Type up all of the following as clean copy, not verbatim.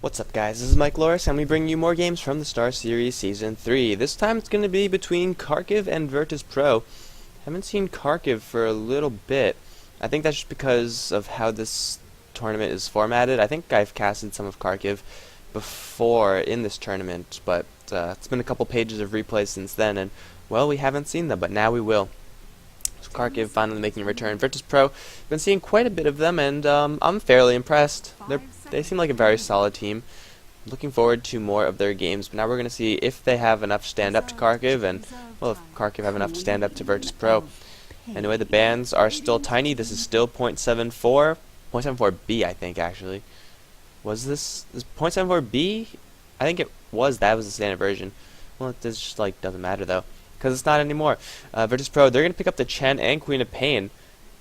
What's up, guys? This is Mike Loris, and we bring you more games from the Starseries Season 3. This time it's going to be between Kharkiv and Virtus.pro. Haven't seen Kharkiv for a little bit. I think that's just because of how this tournament is formatted. I think I've casted some of Kharkiv before in this tournament, but it's been a couple pages of replays since then, and, well, we haven't seen them, but now we will. So Kharkiv finally making a return. Virtus.pro, been seeing quite a bit of them, and I'm fairly impressed. They seem like a very solid team. Looking forward to more of their games, but now we're going to see if they have enough to stand up to Kharkiv, and, well, if Kharkiv have enough to stand up to Virtus.pro. Anyway, the bans are still tiny. This is still 0.74. 0.74B, I think, actually. Was this 0.74B? I think it was. That was the standard version. Well, it just, doesn't matter, though, because it's not anymore. Virtus.pro, they're going to pick up the Chen and Queen of Pain.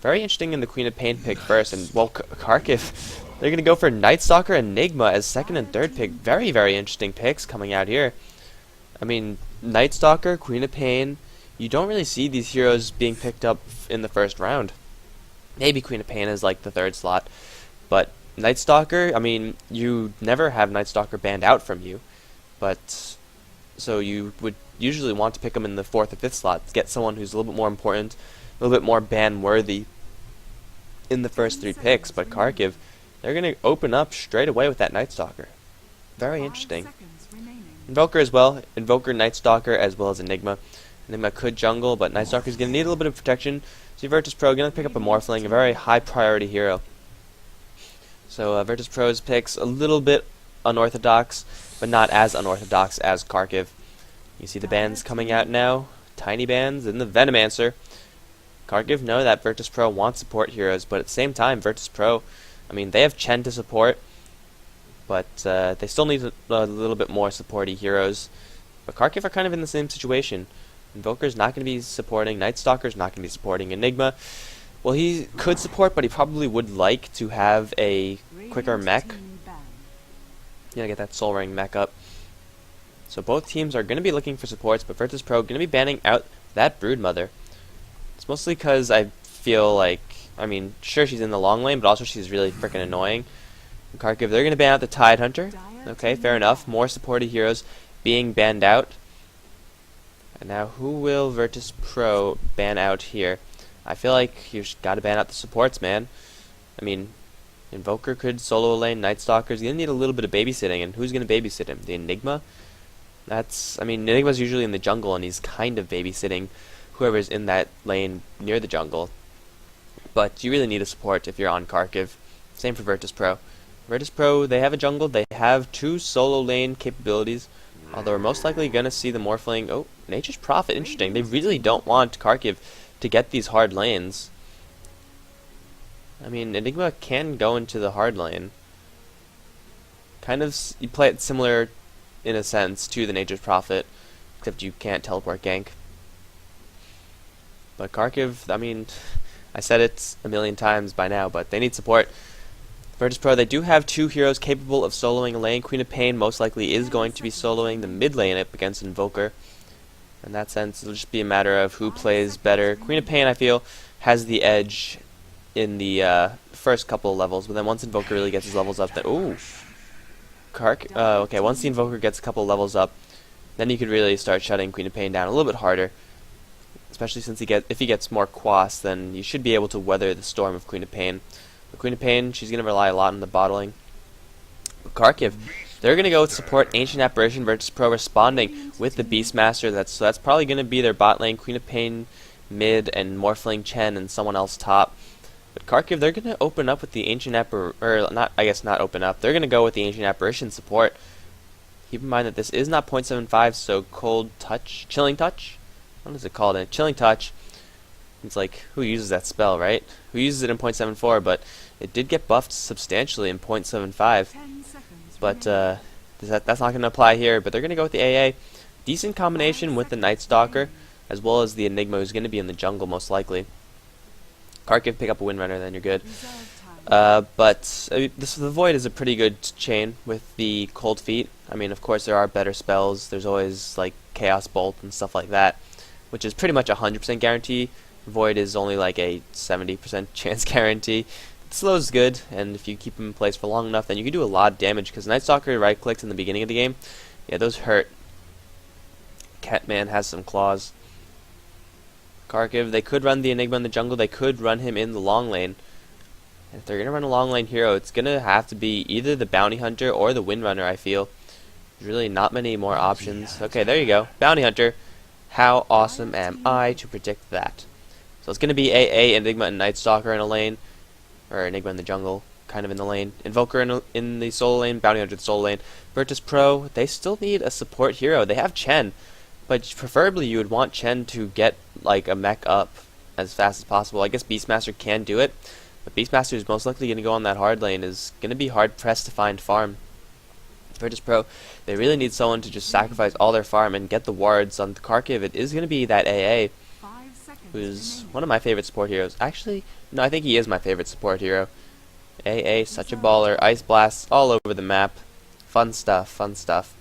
Very interesting in the Queen of Pain pick first, and, well, Kharkiv, they're going to go for Night Stalker Enigma as second and third pick. Very, very interesting picks coming out here. I mean, Night Stalker, Queen of Pain, you don't really see these heroes being picked up in the first round. Maybe Queen of Pain is like the third slot, but Night Stalker, I mean, you never have Night Stalker banned out from you, but so you would usually want to pick them in the fourth or fifth slot to get someone who's a little bit more important, a little bit more ban worthy in the first three picks. But Kharkiv, they're going to open up straight away with that Night Stalker. Very interesting. Invoker as well. Invoker, Night Stalker, as well as Enigma. Enigma could jungle, but Night Stalker is going to need a little bit of protection. So Virtus.pro going to pick up a Morphling, a very high priority hero. So Virtus.pro's picks a little bit unorthodox, but not as unorthodox as Kharkiv. You see the bans coming out now. Tiny bans and the Venomancer. Kharkiv know that Virtus.pro wants support heroes, but at the same time, Virtus.pro, I mean, they have Chen to support, but they still need a little bit more supporty heroes. But Kharkiv are kind of in the same situation. Invoker's not going to be supporting, Night Stalker's not going to be supporting, Enigma, well, he could support, but he probably would like to have a quicker mech. You gotta get that Soul Ring mech up. So both teams are going to be looking for supports, but Virtus.pro going to be banning out that Broodmother. It's mostly because I feel like, I mean, sure, she's in the long lane, but also she's really freaking annoying. And Kharkiv, they're going to ban out the Tide Hunter. Okay, fair enough. More supported heroes being banned out. And now, who will Virtus.pro ban out here? I feel like you've got to ban out the supports, man. I mean, Invoker could solo a lane. Night Stalker's going to need a little bit of babysitting, and who's going to babysit him? The Enigma? I mean, Enigma's usually in the jungle, and he's kind of babysitting whoever's in that lane near the jungle. But you really need a support if you're on Kharkiv. Same for Virtus.pro. Virtus.pro, they have a jungle. They have two solo lane capabilities. Although we're most likely going to see the Morphling. Oh, Nature's Prophet, interesting. They really don't want Kharkiv to get these hard lanes. I mean, Enigma can go into the hard lane. Kind of, you play it similar, in a sense, to the Nature's Prophet, except you can't teleport gank. But Kharkiv, I mean, I said it a million times by now, but they need support. Virtus.pro, they do have two heroes capable of soloing a lane. Queen of Pain most likely is going to be soloing the mid lane up against Invoker. In that sense, it'll just be a matter of who plays better. Queen of Pain, I feel, has the edge in the first couple of levels, but then once Invoker really gets his levels up, then ooh, okay, once the Invoker gets a couple of levels up, then you could really start shutting Queen of Pain down a little bit harder. Especially since if he gets more quas, then you should be able to weather the storm of Queen of Pain. The Queen of Pain, she's going to rely a lot on the bottling. But Kharkiv, they're going to go with support Ancient Apparition. Virtus.pro responding with the Beastmaster. So that's probably going to be their bot lane. Queen of Pain mid and Morphling Chen and someone else top. But Kharkiv, they're going to open up with the Ancient not open up. They're going to go with the Ancient Apparition support. Keep in mind that this is not 0.75, so Cold Touch, Chilling Touch? What is it called? A Chilling Touch. It's like, who uses that spell, right? Who uses it in 0.74, but it did get buffed substantially in 0.75. But that's not going to apply here, but they're going to go with the AA. Decent combination with the Night Stalker, as well as the Enigma, who's going to be in the jungle most likely. Kharkiv, pick up a Windrunner, then you're good. The Void is a pretty good chain with the Cold Feet. I mean, of course, there are better spells. There's always, like, Chaos Bolt and stuff like that, which is pretty much a 100% guarantee. Void is only like a 70% chance guarantee. slow is good, and if you keep him in place for long enough, then you can do a lot of damage, because Night Stalker right-clicks in the beginning of the game. Yeah, those hurt. Catman has some claws. Kharkiv, they could run the Enigma in the jungle, they could run him in the long lane. If they're going to run a long lane hero, it's going to have to be either the Bounty Hunter or the Windrunner, I feel. There's really not many more options. Okay, there you go. Bounty Hunter. How awesome am I to predict that? So it's going to be AA, Enigma, and Night Stalker in a lane. Or Enigma in the jungle, kind of in the lane. Invoker in the solo lane, Bounty Hunter in the solo lane. Virtus Pro, they still need a support hero. They have Chen, but preferably you would want Chen to get like a mech up as fast as possible. I guess Beastmaster can do it, but Beastmaster is most likely going to go on that hard lane, is going to be hard pressed to find farm. Virtus Pro, they really need someone to just sacrifice all their farm and get the wards on the Kharkiv. It is going to be that AA, who's one of my favorite support heroes. Actually, no, I think he is my favorite support hero. AA, such a baller. Ice blasts all over the map. Fun stuff, fun stuff.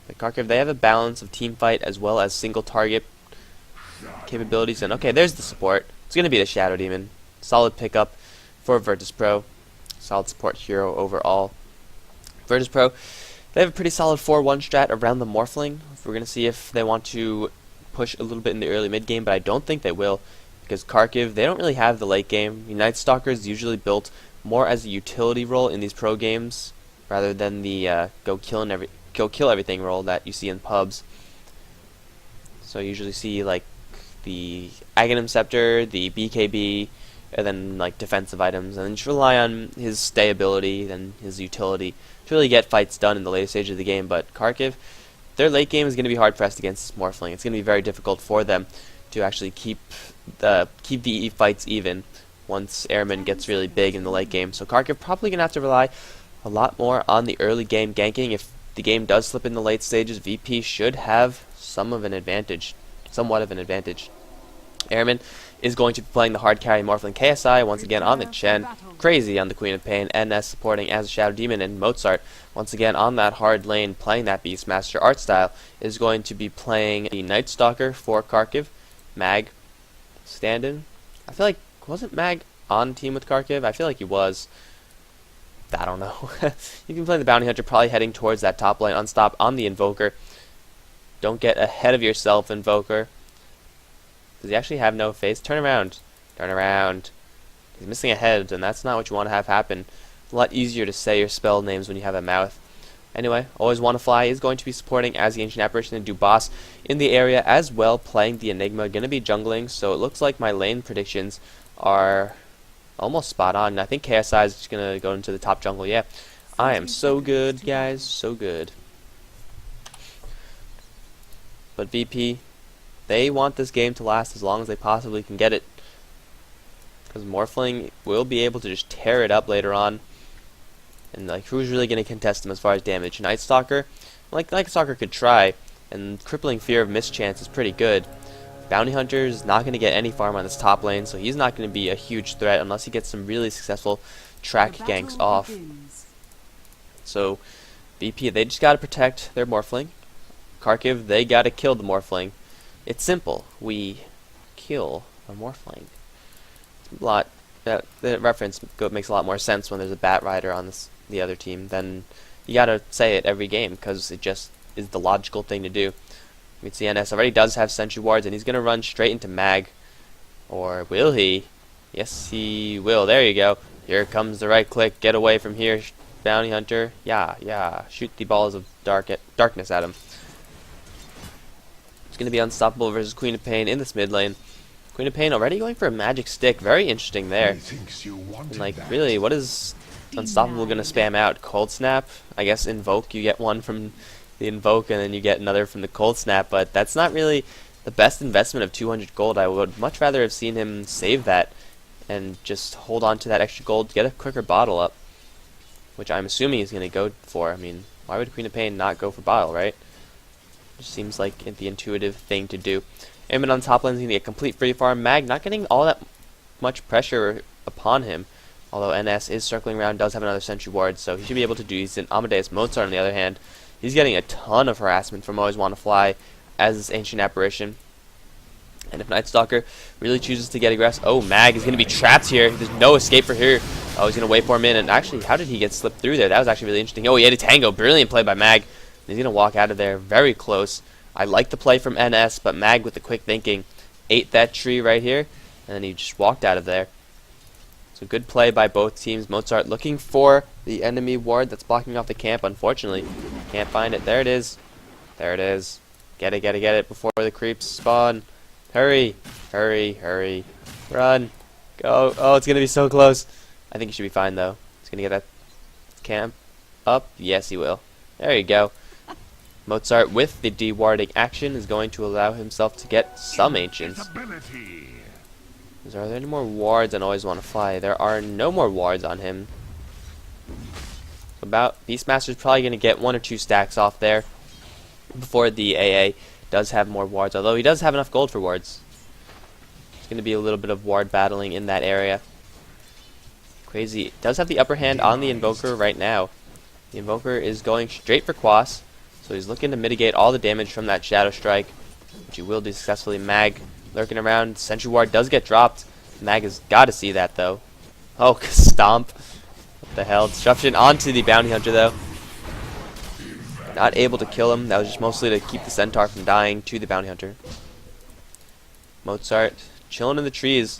The Kharkiv, they have a balance of team fight as well as single target capabilities. And okay, there's the support. It's going to be the Shadow Demon. Solid pickup for Virtus Pro. Solid support hero overall. Virtus Pro, they have a pretty solid 4-1 strat around the Morphling. We're going to see if they want to push a little bit in the early mid game, but I don't think they will, because Kharkiv, they don't really have the late game. Night Stalker is usually built more as a utility role in these pro games rather than the go kill everything role that you see in pubs. So you usually see like the Aghanim Scepter, the BKB, and then like defensive items, and then just rely on his stay ability and his utility to really get fights done in the later stage of the game. But Kharkiv, their late game is going to be hard pressed against this Morphling. It's going to be very difficult for them to actually keep the fights even once Airman gets really big in the late game. So Kharkiv probably going to have to rely a lot more on the early game ganking. If the game does slip in the late stages, VP should have somewhat of an advantage. Airman is going to be playing the hard carry Morphling. KSI once again on the Chen, Crazy on the Queen of Pain, NS supporting as a Shadow Demon, and Mozart once again on that hard lane playing that Beastmaster art style is going to be playing the Night Stalker for Kharkiv. Mag, stand-in. I feel like, wasn't Mag on team with Kharkiv? I feel like he was. I don't know. You can play the Bounty Hunter, probably heading towards that top lane. Unstop on the Invoker. Don't get ahead of yourself, Invoker. Does he actually have no face? Turn around. Turn around. He's missing a head, and that's not what you want to have happen. It's a lot easier to say your spell names when you have a mouth. Anyway, Always Wanna Fly is going to be supporting as the Ancient Apparition and do boss in the area as well, playing the Enigma. Going to be jungling, so it looks like my lane predictions are almost spot on. I think KSI is just going to go into the top jungle. Yeah, I am so good, guys. So good. But VP, they want this game to last as long as they possibly can get it, because Morphling will be able to just tear it up later on. And like, who's really going to contest him as far as damage? Night Stalker? Like Night Stalker could try, and Crippling Fear of Mischance is pretty good. Bounty Hunter is not going to get any farm on this top lane, so he's not going to be a huge threat unless he gets some really successful track ganks off. So VP, they just got to protect their Morphling. Kharkiv, they got to kill the Morphling. It's simple. We kill a Morphling. That reference makes a lot more sense when there's a Bat Rider on the other team. Then you gotta say it every game, because it just is the logical thing to do. I mean, CNS already does have Sentry Wards, and he's gonna run straight into Mag. Or will he? Yes, he will. There you go. Here comes the right click. Get away from here, Bounty Hunter. Yeah. Shoot the balls of darkness at him. It's gonna be Unstoppable versus Queen of Pain in this mid lane. Queen of Pain already going for a magic stick. Very interesting there. And like, really, what is Unstoppable going to spam out? Cold Snap? I guess Invoke. You get one from the Invoke, and then you get another from the Cold Snap. But that's not really the best investment of 200 gold. I would much rather have seen him save that and just hold on to that extra gold to get a quicker bottle up, which I'm assuming he's going to go for. I mean, why would Queen of Pain not go for bottle, right? Just seems like the intuitive thing to do. Aiming on top lane is going to get complete free farm. Mag not getting all that much pressure upon him, although NS is circling around, does have another Sentry Ward, so he should be able to do decent. Amadeus Mozart, on the other hand, he's getting a ton of harassment from Always Wanna Fly as this Ancient Apparition. And if Night Stalker really chooses to get aggressive, oh, Mag is going to be trapped here. There's no escape for here. Oh, he's going to wait for him in. And actually, how did he get slipped through there? That was actually really interesting. Oh, he had a tango. Brilliant play by Mag. He's going to walk out of there very close. I like the play from NS, but Mag with the quick thinking ate that tree right here, and then he just walked out of there. So good play by both teams. Mozart looking for the enemy ward that's blocking off the camp. Unfortunately, can't find it. There it is. There it is. Get it, get it, get it before the creeps spawn. Hurry, hurry, hurry. Run. Go. Oh, it's going to be so close. I think he should be fine, though. He's going to get that camp up. Yes, he will. There you go. Mozart, with the dewarding action, is going to allow himself to get some ancients. Are there any more wards on Always Want to Fly? There are no more wards on him. Beastmaster's probably going to get 1 or 2 stacks off there before the AA does have more wards, although he does have enough gold for wards. It's going to be a little bit of ward battling in that area. Crazy does have the upper hand on the Invoker right now. The Invoker is going straight for Quas, so he's looking to mitigate all the damage from that Shadow Strike, which he will do successfully. Mag lurking around. Sentry Ward does get dropped. Mag has got to see that, though. Oh, stomp. What the hell? Disruption onto the Bounty Hunter, though. Not able to kill him. That was just mostly to keep the Centaur from dying to the Bounty Hunter. Mozart chilling in the trees.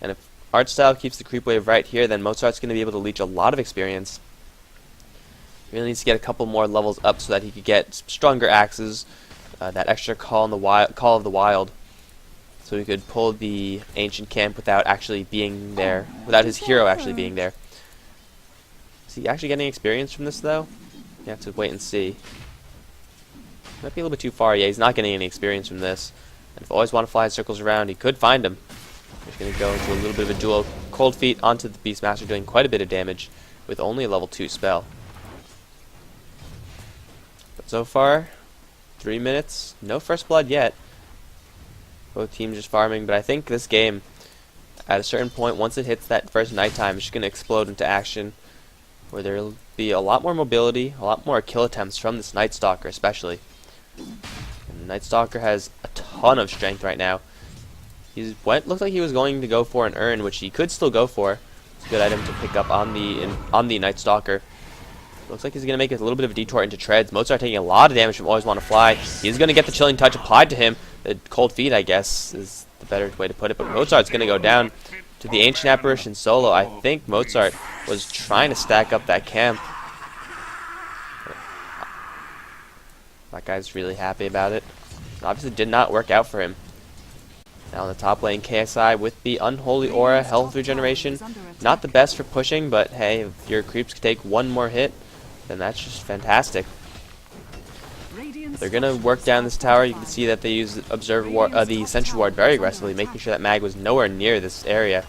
And if Artstyle keeps the creep wave right here, then Mozart's going to be able to leech a lot of experience. He really needs to get a couple more levels up so that he could get stronger axes. That extra call of the wild. So he could pull the ancient camp without actually being there, without his hero actually being there. Is he actually getting experience from this, though? You have to wait and see. Might be a little bit too far. Yeah, he's not getting any experience from this. And if Always Want to Fly circles around, he could find him. He's going to go into a little bit of a duel. Cold Feet onto the Beastmaster, doing quite a bit of damage with only a level 2 spell. But so far, 3 minutes, no first blood yet. Both teams just farming, but I think this game, at a certain point, once it hits that first nighttime, it's just going to explode into action, where there will be a lot more mobility, a lot more kill attempts from this Night Stalker especially. And Night Stalker has a ton of strength right now. Looked like he was going to go for an urn, which he could still go for. It's a good item to pick up on the Night Stalker. Looks like he's going to make a little bit of a detour into treads. Mozart taking a lot of damage from Always Want to Fly. He's going to get the Chilling Touch applied to him. The Cold Feet, I guess, is the better way to put it. But Mozart's going to go down to the Ancient Apparition solo. I think Mozart was trying to stack up that camp. That guy's really happy about it. Obviously did not work out for him. Now in the top lane, KSI with the Unholy Aura, health regeneration. Not the best for pushing, but hey, if your creeps could take 1 more hit, then that's just fantastic. They're going to work down this tower. You can see that they use the Sentry Ward very aggressively, making sure that Mag was nowhere near this area.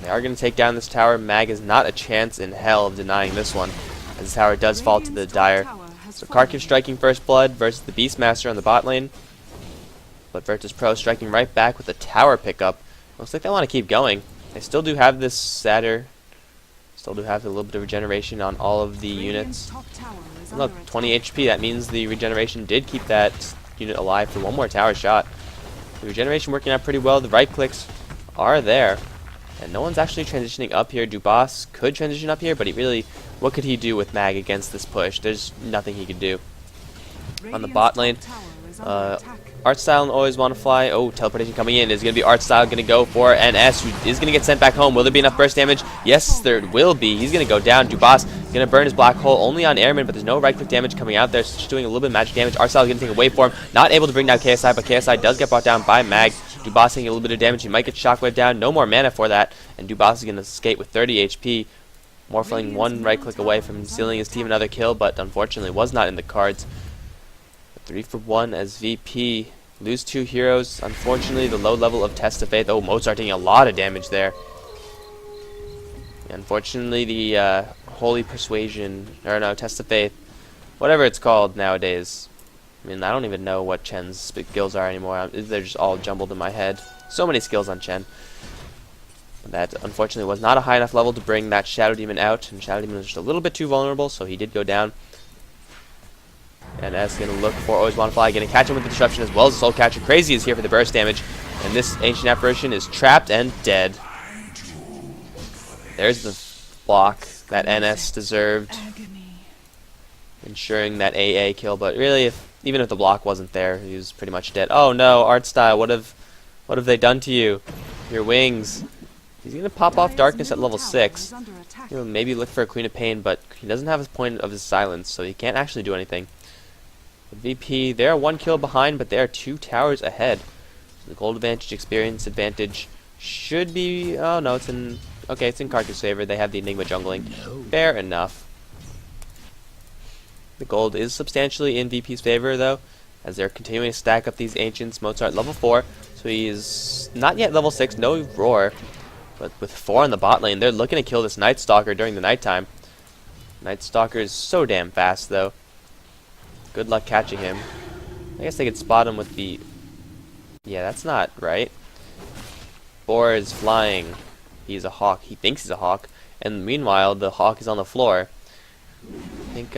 They are going to take down this tower. Mag is not a chance in hell of denying this one, as this tower does fall to the Dire. So Kharkiv striking first blood versus the Beastmaster on the bot lane. But Virtus Pro striking right back with a tower pickup. Looks like they want to keep going. They still do have this Satyr. Still do have a little bit of regeneration on all of the units. And look, 20 HP. That means the regeneration did keep that unit alive for 1 more tower shot. The regeneration working out pretty well. The right clicks are there. And no one's actually transitioning up here. Dubas could transition up here, but what could he do with Mag against this push? There's nothing he could do. On the bot lane, Artstyle and Always Want to Fly. Oh, teleportation coming in. Is going to be Artstyle going to go for NS, who is going to get sent back home. Will there be enough burst damage? Yes, there will be. He's going to go down. Dubas going to burn his black hole only on Airman, but there's no right-click damage coming out there. So just doing a little bit of magic damage. Artstyle is going to take a waveform. Not able to bring down KSI, but KSI does get brought down by Mag. Dubas taking a little bit of damage. He might get Shockwave down. No more mana for that. And Dubas is going to skate with 30 HP. Morphling 1 right-click away from stealing his team another kill, but unfortunately was not in the cards. 3 for 1 as VP. Lose 2 heroes. Unfortunately, the low level of Test of Faith. Oh, Mozart taking a lot of damage there. Unfortunately, the Holy Persuasion, or no, Test of Faith, whatever it's called nowadays. I mean, I don't even know what Chen's skills are anymore. They're just all jumbled in my head. So many skills on Chen. That, unfortunately, was not a high enough level to bring that Shadow Demon out, and Shadow Demon was just a little bit too vulnerable, so he did go down. And S gonna look for Always Wanna Fly, gonna catch him with the disruption as well as the Soul Catcher. Crazy is here for the burst damage, and this Ancient Apparition is trapped and dead. There's the block that NS deserved, ensuring that AA kill. But really, even if the block wasn't there, he was pretty much dead. Oh no, art style! What have they done to you? Your wings. He's gonna pop off Darkness at level 6. He'll maybe look for a Queen of Pain, but he doesn't have his point of his silence, so he can't actually do anything. The VP, they're 1 kill behind, but they are 2 towers ahead. So the gold advantage, experience advantage should be. Oh no, it's in. Okay, it's in Kharkiv's favor. They have the Enigma jungling. Fair enough. The gold is substantially in VP's favor, though, as they're continuing to stack up these ancients. Mozart level 4, so he's not yet level 6. No roar. But with 4 on the bot lane, they're looking to kill this Night Stalker during the nighttime. Night Stalker is so damn fast, though. Good luck catching him. I guess they could spot him with the... Yeah, that's not right. Boar is flying. He's a hawk. He thinks he's a hawk. And meanwhile, the hawk is on the floor. I think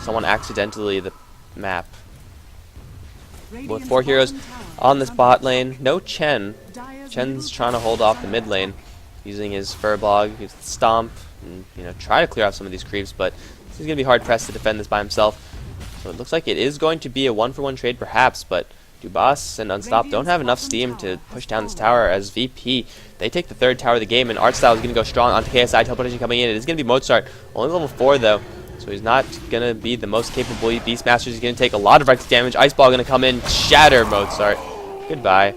someone accidentally the map. With 4 heroes on this bot lane. No Chen. Chen's trying to hold off the mid lane, using his Furbolg, his Stomp, and try to clear off some of these creeps, but he's gonna be hard pressed to defend this by himself. So it looks like it is going to be a 1-for-1 trade, perhaps, but Dubas and Unstop don't have enough steam to push down this tower. As VP, they take the 3rd tower of the game, and Artstyle is gonna go strong onto KSI. Teleportation coming in. It is gonna be Mozart, only level 4 though, so he's not gonna be the most capable Beastmaster. He's gonna take a lot of Rex damage. Ice Ball gonna come in, shatter Mozart. Goodbye.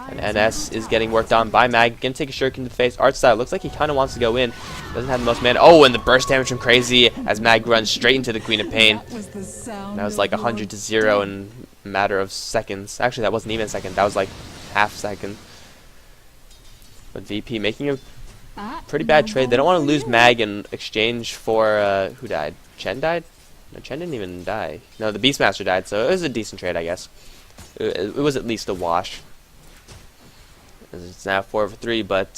And NS is getting worked on by Mag. Gonna take a shuriken to the face. Artstyle looks like he kind of wants to go in. Doesn't have the most mana. Oh, and the burst damage from Crazy as Mag runs straight into the Queen of Pain. That was like 100 to 0 in a matter of seconds. Actually, that wasn't even a second. That was like half second. But VP making a pretty bad trade. They don't want to lose Mag in exchange for who died? Chen died? No, Chen didn't even die. No, the Beastmaster died. So it was a decent trade, I guess. It was at least a wash. It's now 4-for-3, but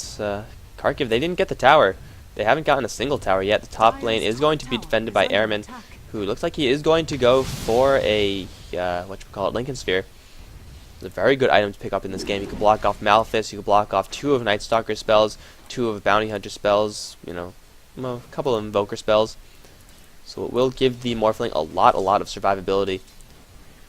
Kharkiv, they didn't get the tower. They haven't gotten a single tower yet. The top lane is going to be defended by Airman, who looks like he is going to go for a, Lincoln Sphere. It's a very good item to pick up in this game. You can block off Malefice, you can block off 2 of Night Stalker spells, 2 of Bounty Hunter spells, a couple of Invoker spells. So it will give the Morphling a lot of survivability.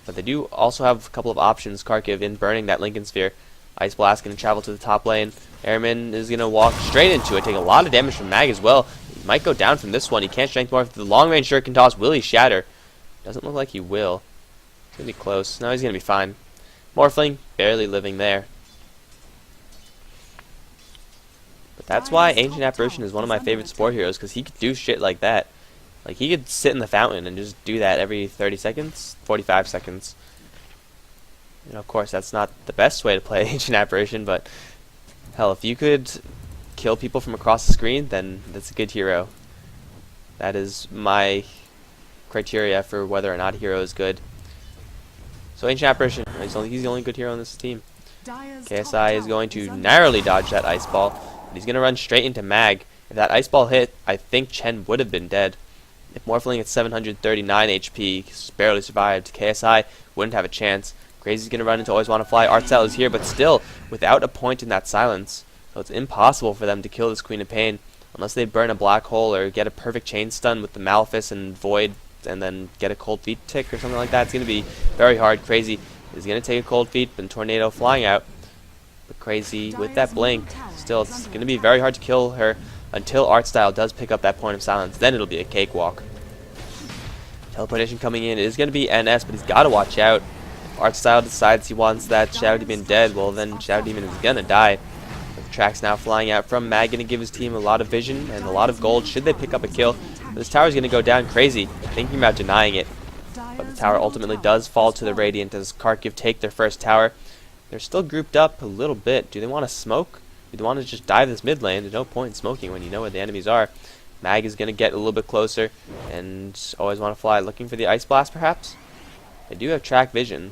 But they do also have a couple of options, Kharkiv, in burning that Lincoln Sphere. Ice Blast going to travel to the top lane. Airman is going to walk straight into it, take a lot of damage from Mag as well. He might go down from this one. He can't strength more. The long range shuriken toss, will he shatter? Doesn't look like he will. It's going to be close. No, he's going to be fine. Morphling, barely living there. But that's why Ancient Apparition is one of my favorite support heroes, because he could do shit like that. Like, he could sit in the fountain and just do that every 30 seconds, 45 seconds. Of course, that's not the best way to play Ancient Apparition, but hell, if you could kill people from across the screen, then that's a good hero. That is my criteria for whether or not a hero is good. So Ancient Apparition, he's the only good hero on this team. KSI is going to narrowly dodge that Ice Ball, and he's going to run straight into Mag. If that Ice Ball hit, I think Chen would have been dead. If Morphling at 739 HP barely survived, KSI wouldn't have a chance. Crazy's going to run into Always Wanna Fly. Artstyle is here, but still without a point in that silence. So it's impossible for them to kill this Queen of Pain unless they burn a black hole or get a perfect chain stun with the Malefice and Void and then get a cold feet tick or something like that. It's going to be very hard. Crazy is going to take a cold feet and Tornado flying out. But Crazy with that blink, still it's going to be very hard to kill her until Artstyle does pick up that point of silence. Then it'll be a cakewalk. Teleportation coming in. It is going to be NS, but he's got to watch out. Artstyle decides he wants that Shadow Demon dead, well then Shadow Demon is gonna die. The track's now flying out from Mag, gonna give his team a lot of vision and a lot of gold should they pick up a kill. But this tower's gonna go down. Crazy, thinking about denying it. But the tower ultimately does fall to the Radiant as Kharkiv take their first tower. They're still grouped up a little bit. Do they want to smoke? Do they want to just dive this mid lane? There's no point in smoking when you know where the enemies are. Mag is gonna get a little bit closer and Always Wanna Fly looking for the Ice Blast perhaps? They do have track vision.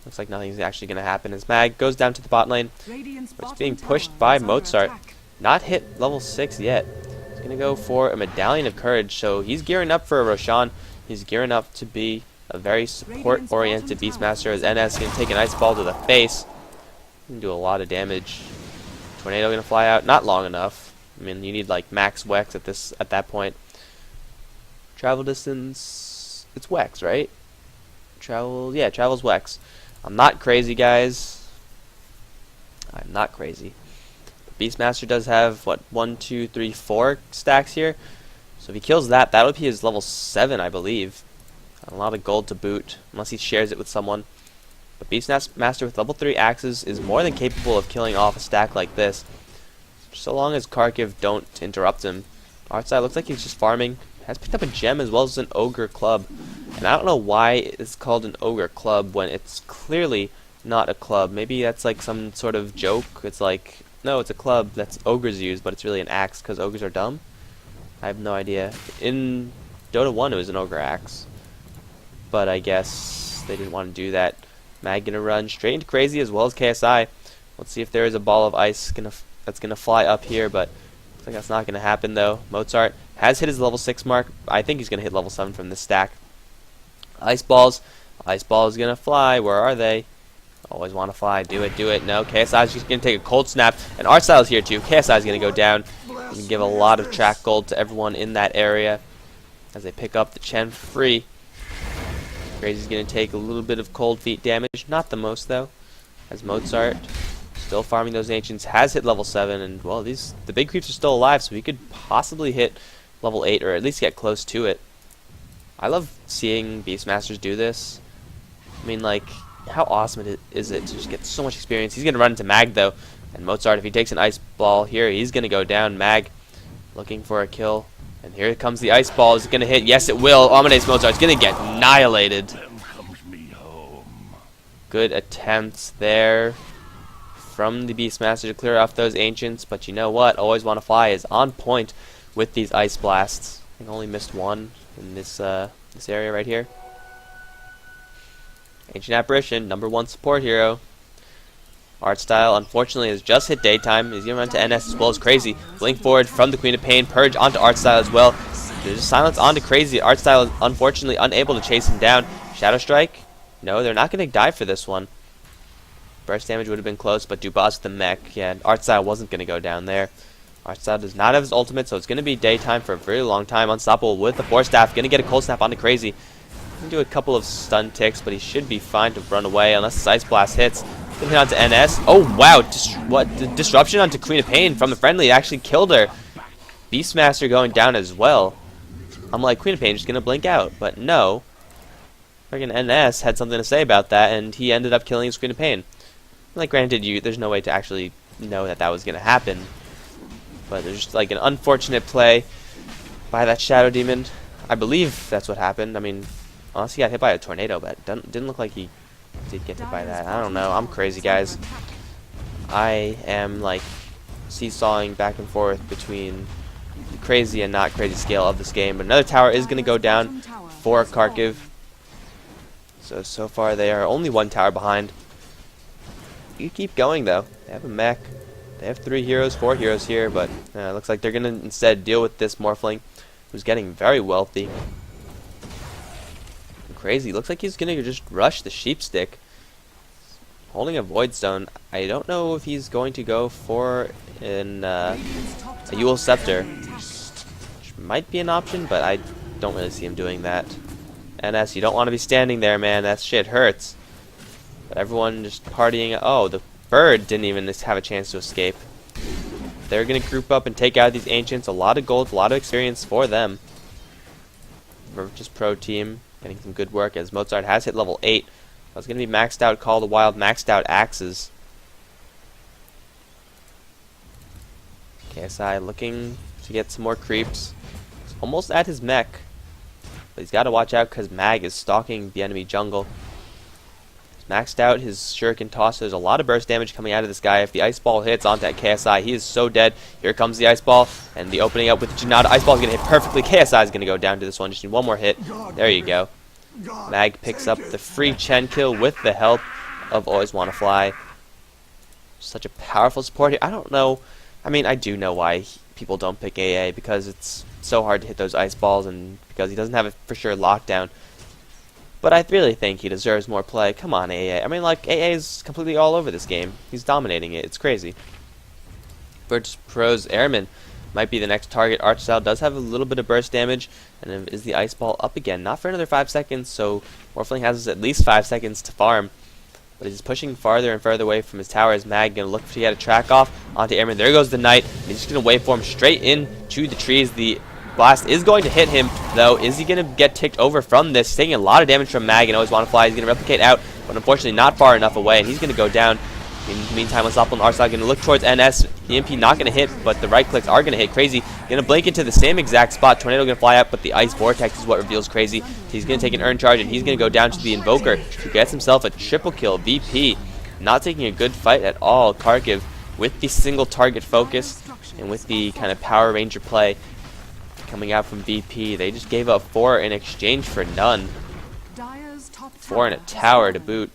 Looks like nothing's actually going to happen as Mag goes down to the bot lane. It's being pushed by Mozart. Not hit level 6 yet. He's going to go for a Medallion of Courage, so he's gearing up for a Roshan. He's gearing up to be a very support-oriented Beastmaster as NS can take an ice ball to the face. Can do a lot of damage. Tornado gonna fly out. Not long enough. I mean, you need like max Wex at that point. Travel distance. It's Wex, right? Yeah, travel's Wex. I'm not crazy, guys. I'm not crazy. Beastmaster does have what 1, 2, 3, 4 stacks here. So if he kills that, that would be his level 7, I believe. A lot of gold to boot, unless he shares it with someone. But Beastmaster with level 3 axes is more than capable of killing off a stack like this. So long as Kharkiv don't interrupt him. Artside looks like he's just farming. Has picked up a gem as well as an ogre club. And I don't know why it's called an ogre club when it's clearly not a club. Maybe that's like some sort of joke. It's like, no, it's a club that's ogres use, but it's really an axe because ogres are dumb. I have no idea. In Dota 1 it was an ogre axe. But I guess they didn't want to do that. Mag gonna run straight into Crazy as well as KSI. Let's see if there is a ball of ice that's gonna fly up here, but looks like that's not gonna happen though. Mozart has hit his level 6 mark. I think he's gonna hit level 7 from this stack. Ice balls. Ice ball is gonna fly. Where are they? Always want to fly. Do it, do it. No, KSI is just gonna take a cold snap. And Artstyle is here too. KSI is gonna go down. And give a lot of track gold to everyone in that area as they pick up the Chen for free. Crazy's gonna take a little bit of cold feet damage, not the most though. As Mozart still farming those ancients, has hit level 7, and well, the big creeps are still alive, so he could possibly hit level 8 or at least get close to it. I love seeing Beastmasters do this. I mean, like, how awesome is it to just get so much experience? He's gonna run into Mag though, and Mozart, if he takes an ice ball here, he's gonna go down. Mag looking for a kill. And here comes the ice ball. Is it going to hit? Yes, it will. Amadeus Mozart's going to get annihilated. Good attempts there from the Beastmaster to clear off those ancients. But you know what? Always Want to Fly is on point with these ice blasts. I think I only missed one in this area right here. Ancient Apparition, #1 support hero. Artstyle, unfortunately, has just hit daytime. He's going to run to NS as well as Crazy. Blink forward from the Queen of Pain. Purge onto Artstyle as well. There's a silence onto Crazy. Artstyle is unfortunately unable to chase him down. Shadow Strike? No, they're not going to die for this one. Burst damage would have been close, but Dubas with the mech. Yeah, Artstyle wasn't going to go down there. Artstyle does not have his ultimate, so it's going to be daytime for a very long time. Unstoppable with the Force Staff. Going to get a cold snap onto Crazy. Going to do a couple of stun ticks, but he should be fine to run away unless his Ice Blast hits. Gonna hit onto NS. Oh wow! The disruption onto Queen of Pain from the friendly actually killed her. Beastmaster going down as well. I'm like, Queen of Pain just gonna blink out, but no. Friggin' NS had something to say about that, and he ended up killing his Queen of Pain. Like, granted, there's no way to actually know that was gonna happen, but there's just like an unfortunate play by that Shadow Demon. I believe that's what happened. I mean, unless he got hit by a tornado, but didn't look like he did get hit by that. I don't know. I'm crazy, guys. I am like seesawing back and forth between the crazy and not crazy scale of this game. But another tower is going to go down for Kharkiv. So far they are only 1 tower behind. You keep going though. They have a mech. They have 3 heroes, 4 heroes here, but it looks like they're going to instead deal with this Morphling, who's getting very wealthy. Crazy. Looks like he's gonna just rush the sheep stick. Holding a void stone. I don't know if he's going to go for a Yule Scepter, which might be an option, but I don't really see him doing that. NS, you don't want to be standing there, man. That shit hurts. But everyone just partying. Oh, the bird didn't even have a chance to escape. They're gonna group up and take out these ancients. A lot of gold, a lot of experience for them. Just pro team. Getting some good work as Mozart has hit level 8. That's going to be maxed out Call of the Wild, maxed out axes. KSI looking to get some more creeps. He's almost at his mech. But he's got to watch out because Mag is stalking the enemy jungle. He's maxed out his shuriken toss. There's a lot of burst damage coming out of this guy. If the ice ball hits onto KSI, he is so dead. Here comes the ice ball. And the opening up with the Janata. Ice ball is going to hit perfectly. KSI is going to go down to this one. Just need one more hit. There you go. Mag picks up the free Chen kill with the help of Always Want to Fly. Such a powerful support here. I don't know. I mean, I do know why people don't pick AA, because it's It's so hard to hit those ice balls, and because he doesn't have a for sure lockdown. But I really think he deserves more play. Come on, AA. I mean, like, AA is completely all over this game. He's dominating it. It's crazy. Virtus Pro's Airman might be the next target. Archstyle does have a little bit of burst damage, and is the ice ball up again? Not for another 5 seconds, so Morphling has at least 5 seconds to farm. But he's pushing farther and further away from his tower. Is Mag going to look to get a track off onto Airman? There goes the Knight. He's just going to wait for him straight into the trees. The blast is going to hit him, though. Is he going to get ticked over from this? Taking a lot of damage from Mag and always want to fly. He's going to replicate out, but unfortunately not far enough away, and he's going to go down. In the meantime, Unstoppable and Arsenal going to look towards NS. The MP not going to hit, but the right clicks are going to hit. Crazy going to blink into the same exact spot. Tornado going to fly out, but the Ice Vortex is what reveals Crazy. He's going to take an Earn Charge, and he's going to go down to the Invoker, who gets himself a triple kill. VP not taking a good fight at all. Kharkiv with the single target focus and with the kind of Power Ranger play coming out from VP. They just gave up 4 in exchange for none. 4 in a tower to boot.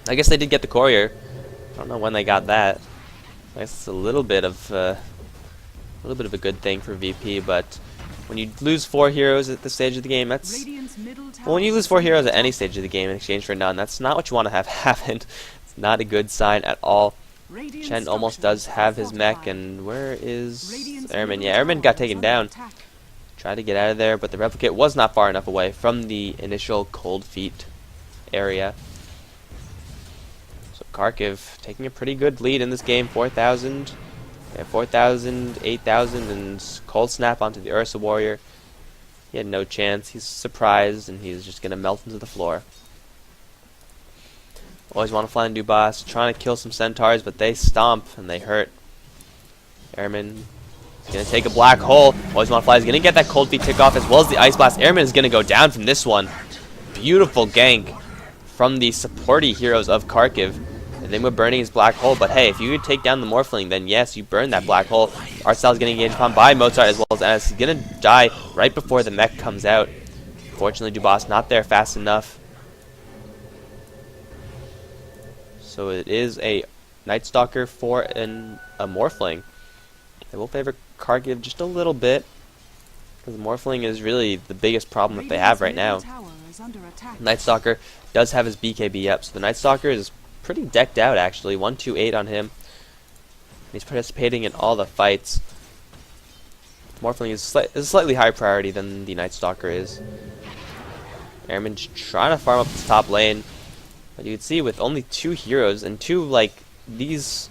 I guess they did get the courier. I don't know when they got that. I guess it's a little bit of a good thing for VP, but when you lose 4 heroes at this stage of the game, that's well, when you lose 4 heroes at any stage of the game in exchange for none, that's not what you want to have happen. It's not a good sign at all. Chen almost does have his mech, and where is Airman? Yeah, Airman got taken down. Tried to get out of there, but the replicate was not far enough away from the initial cold feet area. So Kharkiv taking a pretty good lead in this game, 4,000. Yeah, 4,000, 8,000, and cold snap onto the Ursa Warrior. He had no chance. He's surprised, and he's just going to melt into the floor. Always want to fly in Dubas, trying to kill some centaurs, but they stomp and they hurt. Airman is going to take a black hole. Always want to fly is going to get that cold feet tick off as well as the ice blast. Airman is going to go down from this one. Beautiful gank from the supporty heroes of Kharkiv. And then we're burning his black hole, but hey, if you could take down the Morphling, then yes, you burn that black hole. Artstyle is getting engaged upon by Mozart as well as NS. He's going to die right before the mech comes out. Fortunately, Dubas not there fast enough. So it is a Night Stalker for a Morphling. They will favor Kharkiv just a little bit, because the Morphling is really the biggest problem that they have right now. Night Stalker does have his BKB up, so the Night Stalker is pretty decked out actually. 128 on him. He's participating in all the fights. Morphling is a slightly higher priority than the Night Stalker is. Airman trying to farm up this top lane. But you can see with only 2 heroes and 2 like these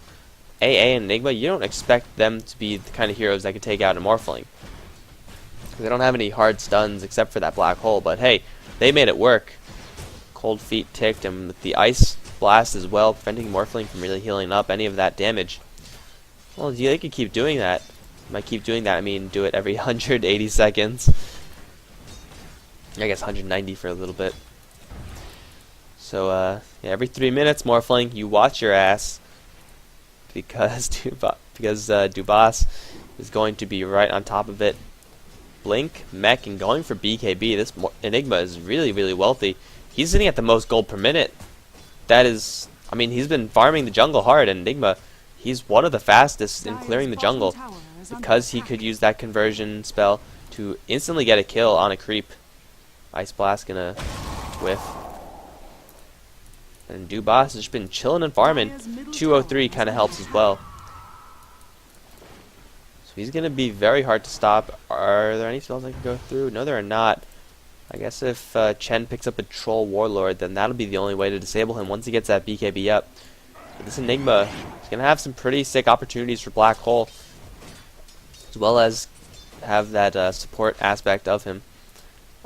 AA and Enigma, you don't expect them to be the kind of heroes that could take out a Morphling. They don't have any hard stuns except for that black hole, but hey, they made it work. Cold feet ticked, and with the ice blast as well, preventing Morphling from really healing up any of that damage. Well, they could keep doing that. By keep doing that, I mean do it every 180 seconds. I guess 190 for a little bit. So, yeah, every 3 minutes, Morphling, you watch your ass, because Dubas is going to be right on top of it. Blink, mech, and going for BKB. This Enigma is really, really wealthy. He's sitting at the most gold per minute. That is, I mean, he's been farming the jungle hard, and Enigma, he's one of the fastest in clearing the jungle, because he could use that conversion spell to instantly get a kill on a creep. Ice Blast gonna whiff. And Dubas has just been chilling and farming. 203 kind of helps as well. So he's going to be very hard to stop. Are there any spells I can go through? No, there are not. I guess if Chen picks up a Troll Warlord, then that'll be the only way to disable him once he gets that BKB up. But this Enigma is going to have some pretty sick opportunities for Black Hole, as well as have that support aspect of him.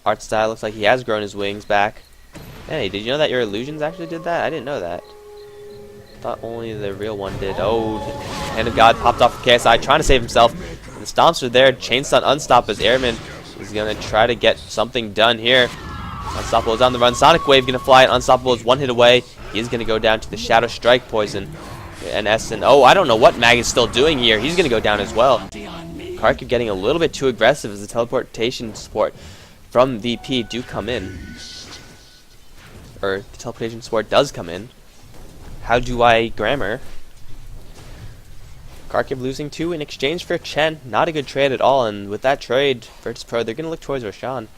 Art style looks like he has grown his wings back. Hey, did you know that your illusions actually did that? I didn't know that. Thought only the real one did. Oh, Hand of God popped off of KSI, trying to save himself. And the stomps are there. Chain stun unstop as Airman is going to try to get something done here. Unstoppable is on the run. Sonic Wave going to fly, and Unstoppable is 1 hit away. He is going to go down to the Shadow Strike poison. And oh, I don't know what Mag is still doing here. He's going to go down as well. Kharkiv getting a little bit too aggressive as the teleportation support from VP do come in. Or the teleportation support does come in. How do I grammar? Kharkiv losing 2 in exchange for Chen. Not a good trade at all, and with that trade, Virtus Pro, they're going to look towards Roshan.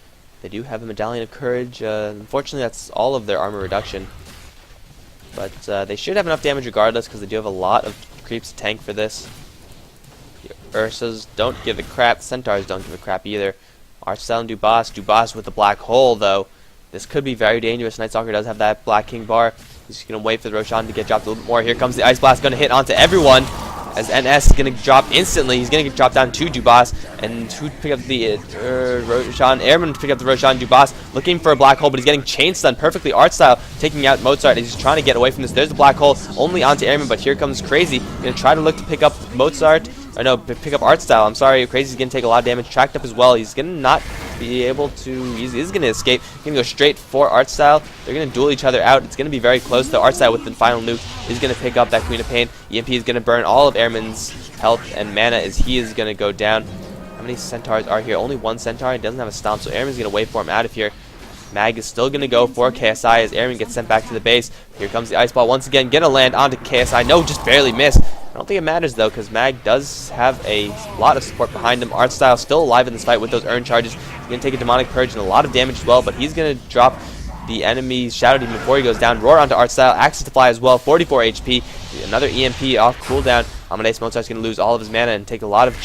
They do have a Medallion of Courage. Unfortunately, that's all of their armor reduction. But they should have enough damage regardless, because they do have a lot of creeps to tank for this. The Ursas don't give a crap. Centaurs don't give a crap either. Archstyle and Dubas. Dubas with the black hole, though. This could be very dangerous. Night Stalker does have that Black King bar. He's going to wait for the Roshan to get dropped a little bit more. Here comes the Ice Blast, going to hit onto everyone. As NS is going to drop instantly. He's going to get dropped down to Dubas. And who pick up the Roshan? Airman to pick up the Roshan. Dubas looking for a black hole, but he's getting chain stunned perfectly. Archstyle taking out Mozart. He's trying to get away from this. There's the black hole only onto Airman, but here comes Crazy. Going to try to look to pick up Mozart. Or no, pick up Archstyle. I'm sorry. Crazy's going to take a lot of damage. Tracked up as well. He's going to not be able to. He is going to escape. He's going to go straight for Archstyle. They're going to duel each other out. It's going to be very close, though. Archstyle with the final nuke is going to pick up that Queen of Pain. EMP is going to burn all of Airman's health and mana as he is going to go down. How many Centaurs are here? Only one Centaur. He doesn't have a stomp, so Airman's going to wait for him out of here. Mag is still going to go for KSI as Airman gets sent back to the base. Here comes the Ice Ball once again. Going to land onto KSI. No, just barely missed. I don't think it matters, though, because Mag does have a lot of support behind him. Archstyle still alive in this fight with those earn charges. He's going to take a Demonic Purge and a lot of damage as well, but he's going to drop the enemy's Shadow Demon before he goes down. Roar onto Archstyle. Access to Fly as well. 44 HP. Another EMP off cooldown. Amadeus Mozart's going to lose all of his mana and take a lot of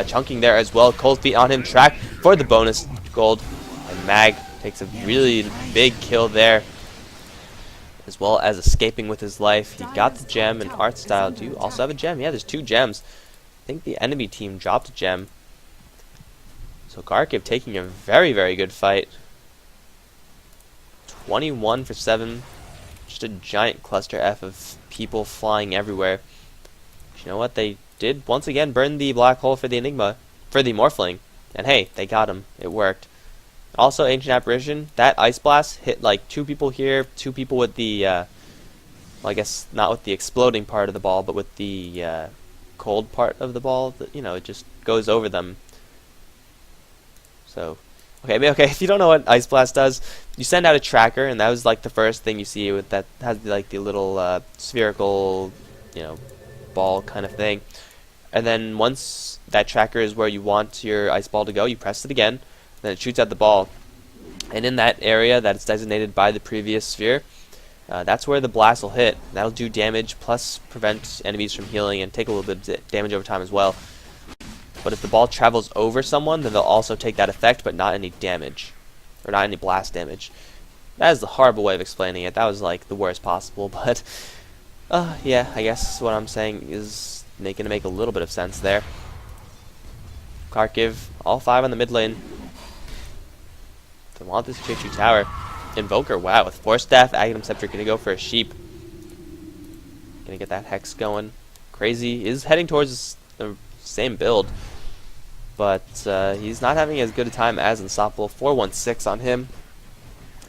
chunking there as well. Cold Feet on him. Track for the bonus gold. And Mag takes a really big kill there, as well as escaping with his life. He got the gem, and Archstyle, do you also have a gem? Yeah, there's 2 gems. I think the enemy team dropped a gem. So Kharkiv taking a very, very good fight. 21 for 7. Just a giant cluster F of people flying everywhere. But you know what? They did once again burn the black hole for the Enigma, for the Morphling. And hey, they got him. It worked. Also, Ancient Apparition, that Ice Blast hit like 2 people here, 2 people with the, well, I guess not with the exploding part of the ball, but with the cold part of the ball. You know, it just goes over them. So, okay, if you don't know what Ice Blast does, you send out a tracker, and that was like the first thing you see with that has like the little spherical, you know, ball kind of thing. And then once that tracker is where you want your ice ball to go, you press it again. Then it shoots at the ball, and in that area that is designated by the previous sphere, that's where the blast will hit. That'll do damage plus prevent enemies from healing and take a little bit of damage over time as well. But if the ball travels over someone, then they'll also take that effect, but not any damage, or not any blast damage. That is the horrible way of explaining it. That was like the worst possible, but yeah, I guess what I'm saying is going to make a little bit of sense there. Kharkiv, all 5 on the mid lane. They want this 2-2 tower. Invoker, wow, with Force Staff, Aghanim Scepter, gonna go for a sheep. Gonna get that Hex going. Crazy is heading towards the same build, but he's not having as good a time as Unstoppable. 416 on him.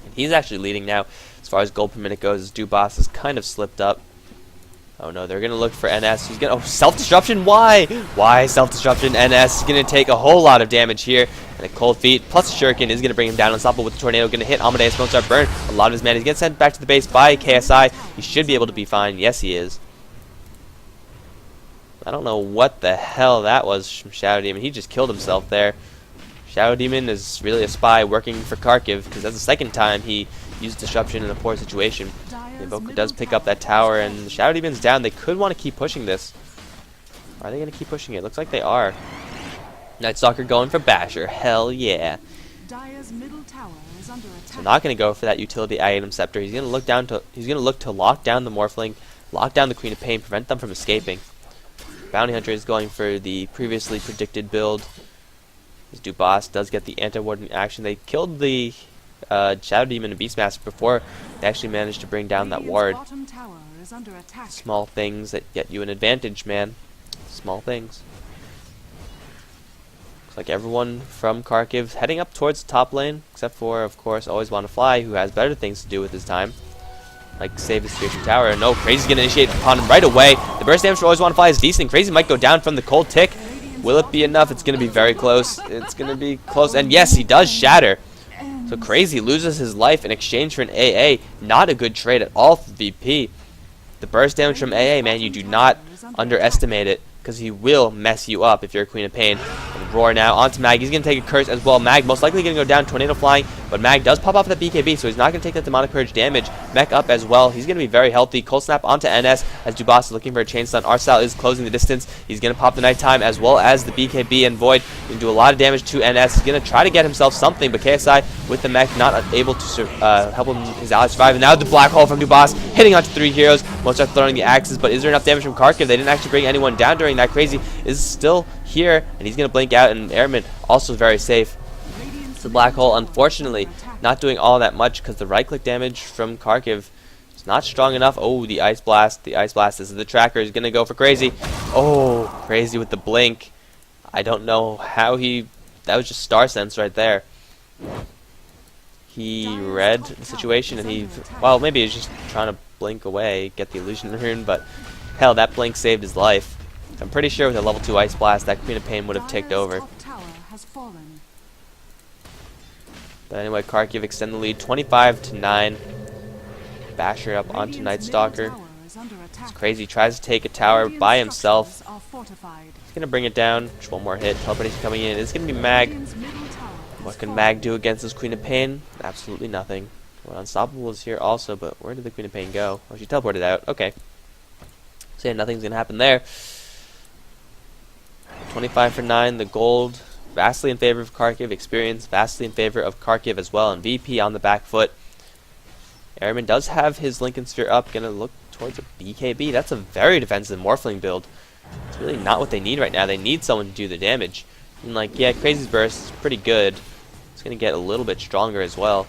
And he's actually leading now as far as gold per minute goes, as Dubas has kind of slipped up. Oh no, they're gonna look for NS. Who's gonna self-destruction? Why? Why self-destruction? NS is gonna take a whole lot of damage here. And a Cold Feet plus a Shuriken is gonna bring him down. Unstoppable with the tornado, gonna hit Amadeus Mozart, burn a lot of his mana. He's gonna sent back to the base by KSI. He should be able to be fine. Yes, he is. I don't know what the hell that was from Shadow Demon. He just killed himself there. Shadow Demon is really a spy working for Kharkiv, because that's the second time he used disruption in a poor situation. The Invoker does pick up that tower, and the Shadow Demon's down. They could want to keep pushing this. Are they going to keep pushing it? Looks like they are. Night Stalker going for Basher. Hell yeah. So not going to go for that utility Aghanim Scepter. He's going to look down to. He's going to look to lock down the Morphling, lock down the Queen of Pain, prevent them from escaping. Bounty Hunter is going for the previously predicted build. His Dubas does get the anti-warden action. They killed the Shadow Demon and Beastmaster before they actually managed to bring down that ward. Small things that get you an advantage, man. Small things. Looks like everyone from Kharkiv heading up towards the top lane, except for, of course, Always Wanna Fly, who has better things to do with his time, like save his Spiritual Tower. No, Crazy's gonna initiate upon him right away. The burst damage for Always Wanna Fly is decent. Crazy might go down from the cold tick. Will it be enough? It's gonna be very close. It's gonna be close, and yes, he does shatter. So Crazy loses his life in exchange for an AA. Not a good trade at all for VP. The burst damage from AA, man, you do not underestimate it, because he will mess you up if you're a Queen of Pain. And Roar now onto Mag. He's going to take a curse as well. Mag most likely going to go down, tornado flying, but Mag does pop off the BKB, so he's not going to take that demonic purge damage. Mech up as well. He's going to be very healthy. Cold Snap onto NS as Dubas is looking for a chain stun. Arstyle is closing the distance. He's going to pop the Nighttime as well as the BKB, and Void can do a lot of damage to NS. He's going to try to get himself something, but KSI with the mech not able to help him, his ally survive. And now the black hole from Dubas hitting onto 3 heroes. Most are throwing the axes, but is there enough damage from Kharkiv? They didn't actually bring anyone down during that. Crazy is still here, and he's going to blink out, and Airman also very safe. The black hole, unfortunately, not doing all that much because the right-click damage from Kharkiv is not strong enough. Oh, the Ice Blast. The Ice Blast. This is the tracker. He's going to go for Crazy. Oh, Crazy with the blink. I don't know how he... That was just Star Sense right there. He read the situation, and he... Well, maybe he was just trying to blink away, get the illusion rune, but hell, that blink saved his life. I'm pretty sure with a level 2 Ice Blast, that Queen of Pain would have ticked over. But anyway, Kharkiv extend the lead 25-9. Basher up onto Night Stalker. It's Crazy. Tries to take a tower by himself. He's going to bring it down. Just one more hit. Teleportation coming in. It's going to be Mag. What can Mag do against this Queen of Pain? Absolutely nothing. Well, Unstoppable is here also, but where did the Queen of Pain go? Oh, she teleported out. Okay. So yeah, nothing's going to happen there. 25-9. The gold vastly in favor of Kharkiv. Experience vastly in favor of Kharkiv as well. And VP on the back foot. Airman does have his Lincoln Sphere up. Going to look towards a BKB. That's a very defensive Morphling build. It's really not what they need right now. They need someone to do the damage. And like, yeah, Crazy's burst is pretty good. It's going to get a little bit stronger as well.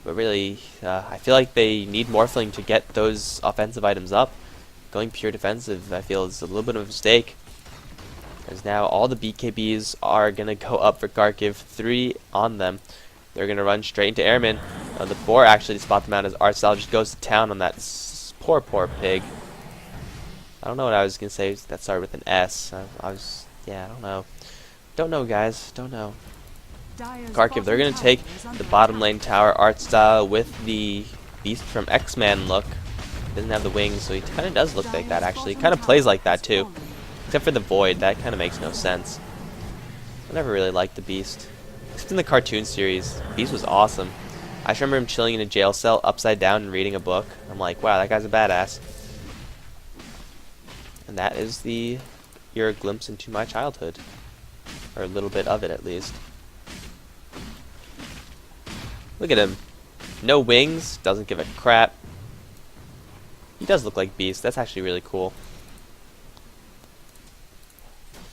But really, I feel like they need Morphling to get those offensive items up. Going pure defensive, I feel, is a little bit of a mistake. As now all the BKBs are going to go up for Kharkiv. 3 on them. They're going to run straight into Airman. The 4 actually to spot them out as Artstyle just goes to town on that poor pig. I don't know what I was going to say that started with an S. Yeah, I don't know. Don't know, guys. Don't know. Kharkiv, they're going to take the bottom lane tower. Artstyle with the Beast from X-Man look. Doesn't have the wings, so he kind of does look like that, actually. He kind of plays like that, too. Except for the Void. That kind of makes no sense. I never really liked the Beast. Except in the cartoon series. Beast was awesome. I just remember him chilling in a jail cell upside down and reading a book. I'm like, wow, that guy's a badass. And that is your glimpse into my childhood. Or a little bit of it, at least. Look at him. No wings. Doesn't give a crap. He does look like Beast. That's actually really cool.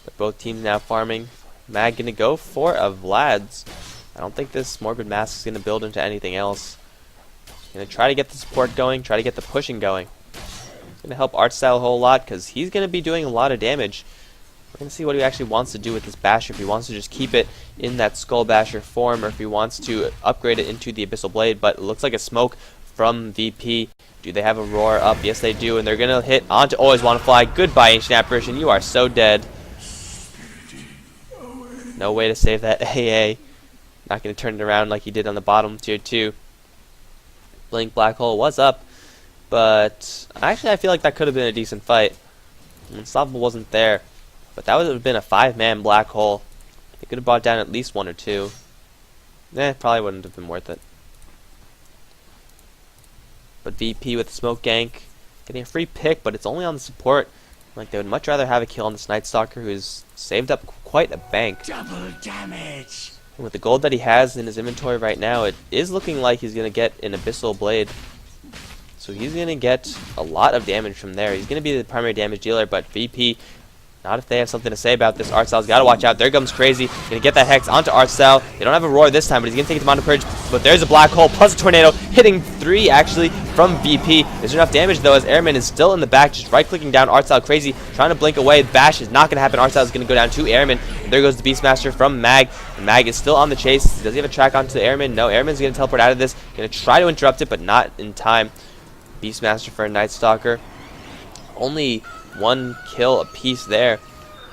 But both teams now farming. Mag gonna go for a Vlad's. I don't think this Morbid Mask is gonna build into anything else. Gonna try to get the support going. Try to get the pushing going. Gonna help Artstyle a whole lot because he's gonna be doing a lot of damage. We're gonna see what he actually wants to do with this Basher. If he wants to just keep it in that Skull Basher form, or if he wants to upgrade it into the Abyssal Blade. But it looks like a smoke from VP. Do they have a Roar up? Yes, they do, and they're gonna hit onto Always Wanna Fly. Goodbye, Ancient Apparition. You are so dead. No way to save that AA. Not gonna turn it around like he did on the bottom tier 2. Blink Black Hole was up, but actually I feel like that could have been a decent fight. Unstoppable wasn't there, but that would have been a 5-man Black Hole. They could have brought down at least 1 or 2. Probably wouldn't have been worth it. But VP with the smoke gank, getting a free pick, but it's only on the support. Like, they would much rather have a kill on this Night Stalker, who's saved up quite a bank. Double damage. And with the gold that he has in his inventory right now, it is looking like he's going to get an Abyssal Blade. So he's going to get a lot of damage from there. He's going to be the primary damage dealer, but VP, not if they have something to say about this. Artstyle's got to watch out. There comes Crazy. Going to get that Hex onto Artstyle. They don't have a Roar this time, but he's going to take it to Mono Purge. But there's a Black Hole plus a Tornado, hitting 3 actually from VP. There's enough damage though, as Airman is still in the back, just right-clicking down Artstyle. Crazy trying to blink away. Bash is not going to happen. Artstyle is going to go down to Airman. And there goes the Beastmaster from Mag. And Mag is still on the chase. Does he have a track onto the Airman? No, Airman's going to teleport out of this. Going to try to interrupt it, but not in time. Beastmaster for a Night Stalker. Only 1 kill apiece there.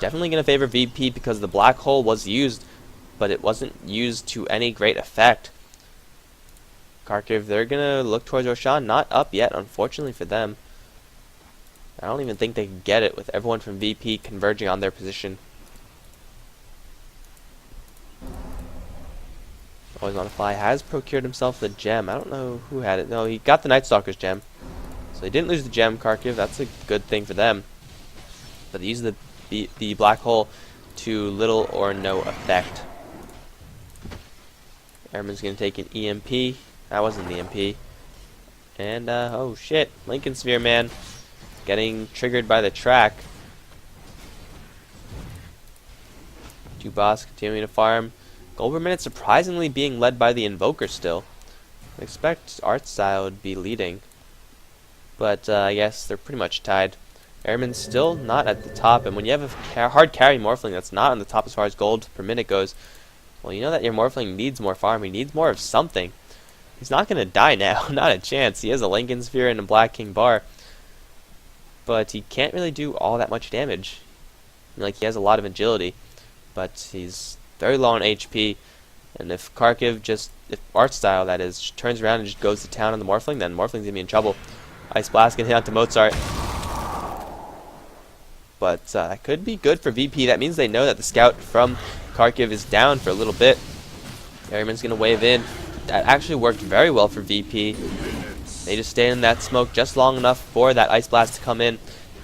Definitely going to favor VP because the Black Hole was used, but it wasn't used to any great effect. Kharkiv, they're going to look towards Roshan. Not up yet, unfortunately for them. I don't even think they can get it with everyone from VP converging on their position. Always on a fly has procured himself the gem. I don't know who had it. No, he got the Night Stalker's gem. So he didn't lose the gem, Kharkiv. That's a good thing for them. But they use the black hole to little or no effect. Airman's going to take an EMP. That wasn't the EMP. And, oh shit. Lincoln Sphere, man. Getting triggered by the track. Boss continuing to farm. Gold per minute surprisingly being led by the Invoker still. I expect Artstyle would be leading. But I guess they're pretty much tied. Airman's still not at the top, and when you have a hard carry Morphling that's not on the top as far as gold per minute goes, well, you know that your Morphling needs more farm. He needs more of something. He's not going to die now. Not a chance. He has a Lincoln Sphere and a Black King bar. But he can't really do all that much damage. Like, he has a lot of agility. But he's very low on HP. And if Kharkiv if Artstyle, that is, just turns around and just goes to town on the Morphling, then Morphling's going to be in trouble. Ice Blast can hit onto Mozart. But that could be good for VP. That means they know that the scout from Kharkiv is down for a little bit. Airman's going to wave in. That actually worked very well for VP. They just stayed in that smoke just long enough for that Ice Blast to come in.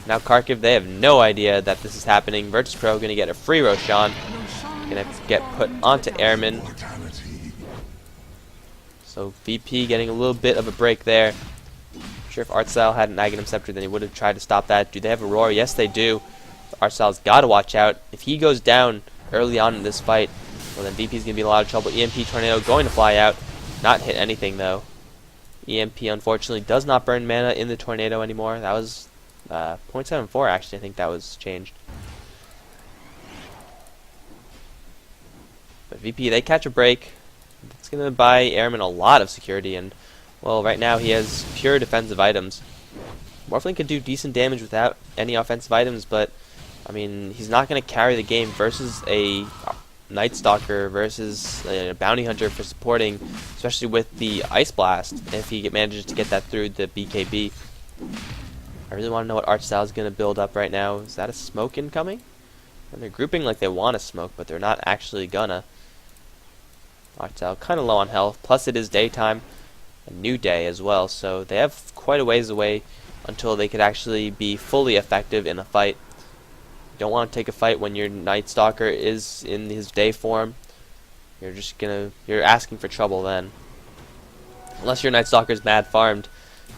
Now Kharkiv, they have no idea that this is happening. Virtus Pro going to get a free Roshan. Going to get put onto Airman. So VP getting a little bit of a break there. I'm sure if Artstyle had an Aghanim Scepter, then he would have tried to stop that. Do they have a Roar? Yes, they do. Artstyle's got to watch out. If he goes down early on in this fight, well, then VP's going to be in a lot of trouble. EMP Tornado going to fly out. Not hit anything, though. EMP, unfortunately, does not burn mana in the Tornado anymore. That was 0.74, actually. I think that was changed. But VP, they catch a break. It's going to buy Airman a lot of security, and, well, right now he has pure defensive items. Morphling could do decent damage without any offensive items, but, I mean, he's not going to carry the game versus a Night Stalker versus a Bounty Hunter for supporting, especially with the Ice Blast, if he manages to get that through the BKB. I really want to know what Artstyle is going to build up right now. Is that a smoke incoming? And they're grouping like they want to smoke, but they're not actually gonna. Artstyle kind of low on health, plus it is daytime, a new day as well, so they have quite a ways away until they could actually be fully effective in a fight. You don't want to take a fight when your Night Stalker is in his day form. You're asking for trouble then. Unless your Night Stalker is mad farmed.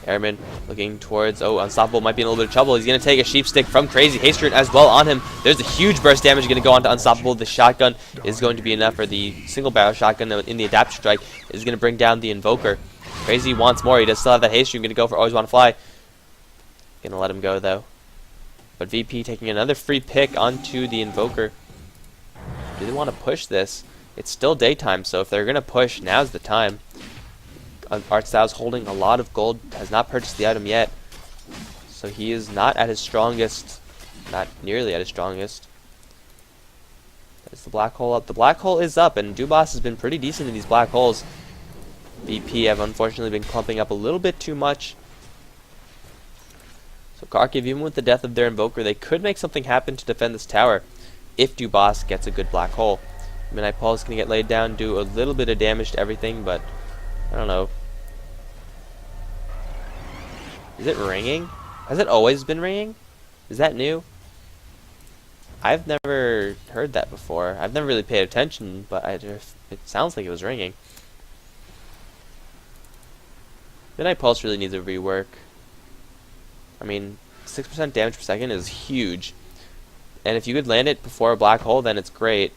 Airman looking towards, Unstoppable might be in a little bit of trouble. He's going to take a Sheep Stick from Crazy. Haste as well on him. There's a huge burst damage going to go on to Unstoppable. The shotgun is going to be enough, or the single barrel shotgun in the Adaptive Strike is going to bring down the Invoker. Crazy wants more. He does still have that Haste Stream. Going to go for Always Want to Fly. Going to let him go, though. But VP taking another free pick onto the Invoker. Do they want to push this? It's still daytime, so if they're going to push, now's the time. Artstyle's holding a lot of gold, has not purchased the item yet, so he is not at his strongest, not nearly at his strongest. There's the black hole up. The black hole is up, and Dubas has been pretty decent in these black holes. VP have unfortunately been clumping up a little bit too much. So Kharkiv, even with the death of their Invoker, they could make something happen to defend this tower if Dubas gets a good black hole. Midnight Pulse is going to get laid down, do a little bit of damage to everything, but I don't know. Is it ringing? Has it always been ringing? Is that new? I've never heard that before. I've never really paid attention, but it sounds like it was ringing. Midnight Pulse really needs a rework. I mean, 6% damage per second is huge. And if you could land it before a black hole, then it's great.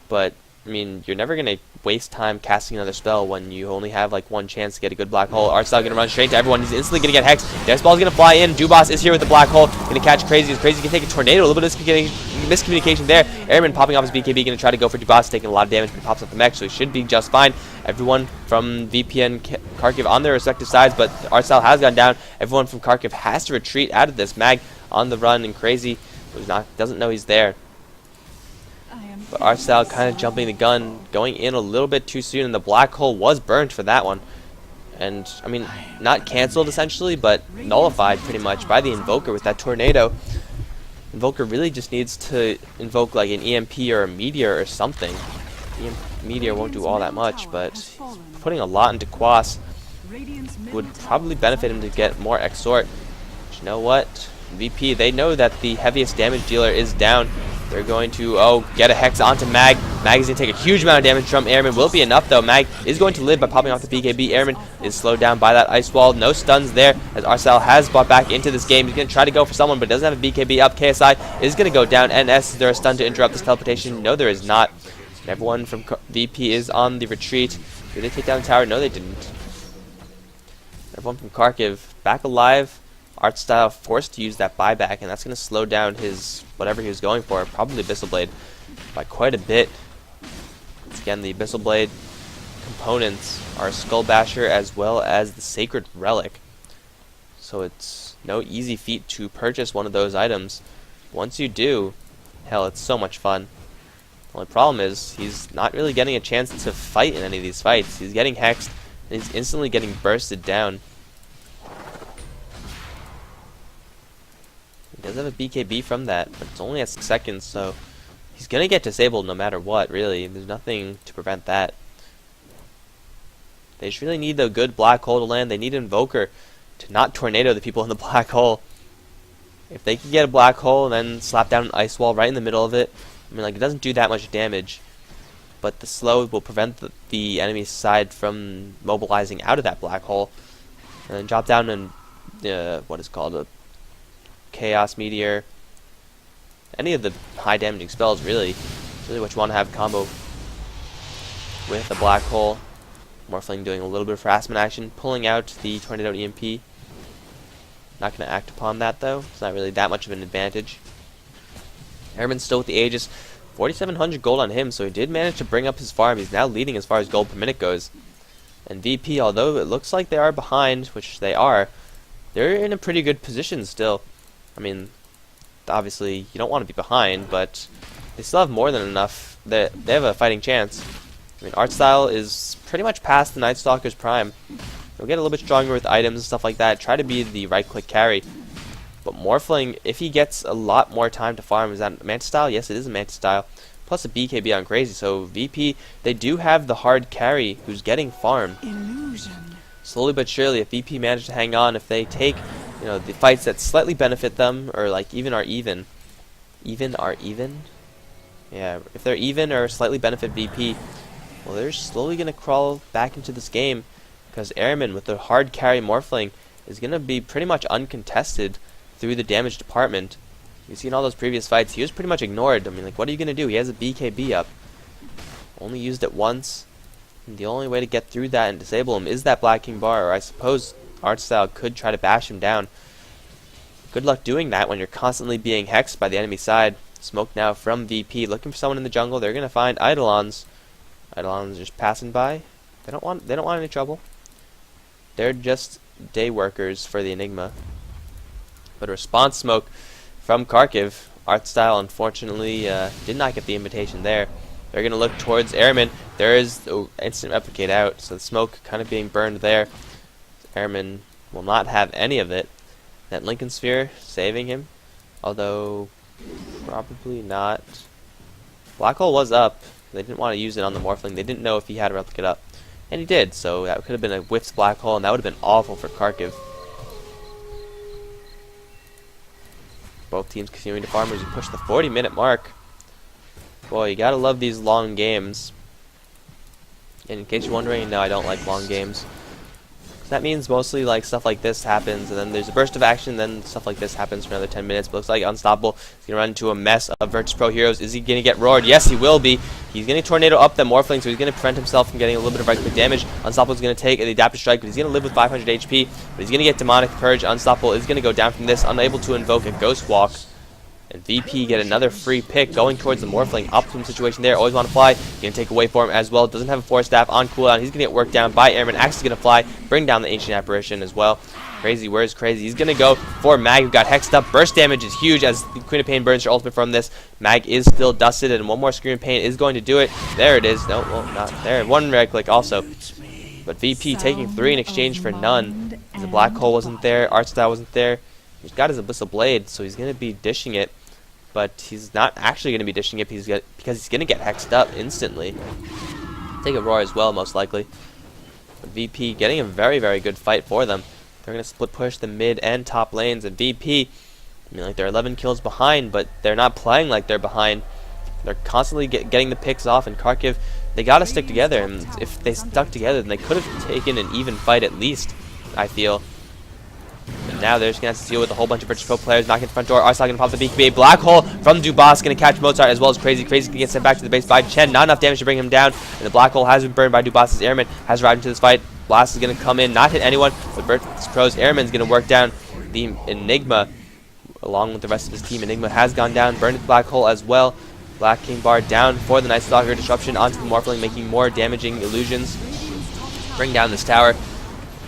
But, I mean, you're never going to waste time casting another spell when you only have like one chance to get a good black hole. Artstyle going to run straight to everyone. He's instantly going to get hexed. Death Ball's going to fly in. Dubas is here with the black hole. Going to catch Crazy. Crazy can take a tornado. A little bit of miscommunication there. Airman popping off his BKB. Going to try to go for Dubas, taking a lot of damage, but he pops up the mech, so he should be just fine. Everyone from VP and Kharkiv on their respective sides, but Artstyle has gone down. Everyone from Kharkiv has to retreat out of this. Mag on the run, and Crazy doesn't know he's there. But Artstyle kind of jumping the gun, going in a little bit too soon, and the black hole was burned for that one. And, I mean, not cancelled essentially, but nullified pretty much by the Invoker with that Tornado. Invoker really just needs to invoke like an EMP or a Meteor or something. Meteor won't do all that much, but he's putting a lot into Quas. Would probably benefit him to get more Exort. But you know what? VP, they know that the heaviest damage dealer is down. They're going to, get a Hex onto Mag. Mag is going to take a huge amount of damage from Airman. Will it be enough, though? Mag is going to live by popping off the BKB. Airman is slowed down by that Ice Wall. No stuns there, as Arcel has bought back into this game. He's going to try to go for someone, but doesn't have a BKB up. KSI is going to go down. NS, is there a stun to interrupt this teleportation? No, there is not. And everyone from VP is on the retreat. Did they take down the tower? No, they didn't. Everyone from Kharkiv back alive. Artstyle forced to use that buyback, and that's going to slow down his whatever he was going for, probably Abyssal Blade, by quite a bit. Once again, the Abyssal Blade components are Skull Basher as well as the Sacred Relic. So it's no easy feat to purchase one of those items. Once you do, hell, it's so much fun. The only problem is he's not really getting a chance to fight in any of these fights. He's getting hexed, and he's instantly getting bursted down. He does have a BKB from that, but it's only at 6 seconds, so he's going to get disabled no matter what, really. There's nothing to prevent that. They just really need a good black hole to land. They need an Invoker to not tornado the people in the black hole. If they can get a black hole and then slap down an Ice Wall right in the middle of it, I mean, like, it doesn't do that much damage, but the slow will prevent the enemy side from mobilizing out of that black hole. And then drop down and, what is called a Chaos Meteor. Any of the high damaging spells, really what you want to have combo with a black hole. Morphling doing a little bit of harassment action, pulling out the Tornado EMP. Not going to act upon that, though. It's not really that much of an advantage. Airman's still with the Aegis. 4,700 gold on him, so he did manage to bring up his farm. He's now leading as far as gold per minute goes. And VP, although it looks like they are behind, which they are, they're in a pretty good position still. I mean, obviously, you don't want to be behind, but they still have more than enough. They have a fighting chance. I mean, Artstyle is pretty much past the Night Stalker's prime. They'll get a little bit stronger with items and stuff like that. Try to be the right-click carry. But Morphling, if he gets a lot more time to farm, is that Mantis Style? Yes, it is a Mantis Style. Plus a BKB on Crazy. So VP, they do have the hard carry who's getting farm. Illusion. Slowly but surely, if VP manage to hang on, if they take, the fights that slightly benefit them, or like even are even. Even are even? Yeah, if they're even or slightly benefit VP, well, they're slowly going to crawl back into this game, because Airman with the hard carry Morphling is going to be pretty much uncontested through the damage department. You see in all those previous fights, he was pretty much ignored. I mean, like, what are you going to do? He has a BKB up. Only used it once. And the only way to get through that and disable him is that Black King bar, or I suppose Artstyle could try to bash him down. Good luck doing that when you're constantly being hexed by the enemy side. Smoke now from VP, looking for someone in the jungle. They're going to find Eidolons. Eidolons just passing by. They don't want any trouble. They're just day workers for the Enigma. But a response smoke from Kharkiv. Artstyle, unfortunately, did not get the invitation there. They're going to look towards Airman. There is instant replicate out, so the smoke kind of being burned there. Airman will not have any of it. That Lincoln Sphere saving him, although probably not. Black Hole was up. They didn't want to use it on the Morphling. They didn't know if he had a replicate up. And he did, so that could have been a whiffed Black Hole, and that would have been awful for Kharkiv. Both teams continuing to farm as we push the 40-minute mark. Boy, you gotta love these long games. And in case you're wondering, no, I don't like long games. That means mostly like stuff like this happens, and then there's a burst of action, then stuff like this happens for another 10 minutes. But looks like Unstoppable is going to run into a mess of Virtus Pro heroes. Is he going to get roared? Yes, he will be. He's going to tornado up the Morphling, so he's going to prevent himself from getting a little bit of right-click damage. Unstoppable is going to take the Adaptive Strike, but he's going to live with 500 HP. But he's going to get Demonic Purge. Unstoppable is going to go down from this, unable to invoke a Ghost Walk. And VP get another free pick going towards the Morphling. Optimum situation there. Always want to fly. Going to take away for him as well. Doesn't have a Force Staff on cooldown. He's going to get worked down by Airman. Axe is going to fly. Bring down the Ancient Apparition as well. Crazy. Where's Crazy? He's going to go for Mag, who got hexed up. Burst damage is huge as the Queen of Pain burns her ultimate from this. Mag is still dusted, and one more Scream of Pain is going to do it. There it is. No, well, not there. One red click also. But VP taking 3 in exchange for none. The black hole wasn't there, Artstyle wasn't there. He's got his Abyssal Blade, so he's going to be dishing it. But he's not actually going to be dishing it because he's going to get hexed up instantly. Take a roar as well, most likely. But VP getting a very, very good fight for them. They're going to split push the mid and top lanes, and VP, I mean, like, they're 11 kills behind, but they're not playing like they're behind. They're constantly getting the picks off, and Kharkiv, they got to stick together, and if they stuck together, then they could have taken an even fight at least, I feel. And now they're just going to have to deal with a whole bunch of Virtus Pro players knocking the front door. Arsenal going to pop the BKB. Black hole from Dubas, going to catch Mozart as well as Crazy. Crazy going to get sent back to the base by Chen. Not enough damage to bring him down, and the black hole has been burned by Dubas' Airman. Has arrived into this fight. Blast is going to come in, not hit anyone, but Virtus Pro's Airman is going to work down the Enigma along with the rest of his team. Enigma has gone down, burned the black hole as well. Black King Bar down for the Night Stalker. Disruption onto the Morphling, making more damaging illusions. Bring down this tower.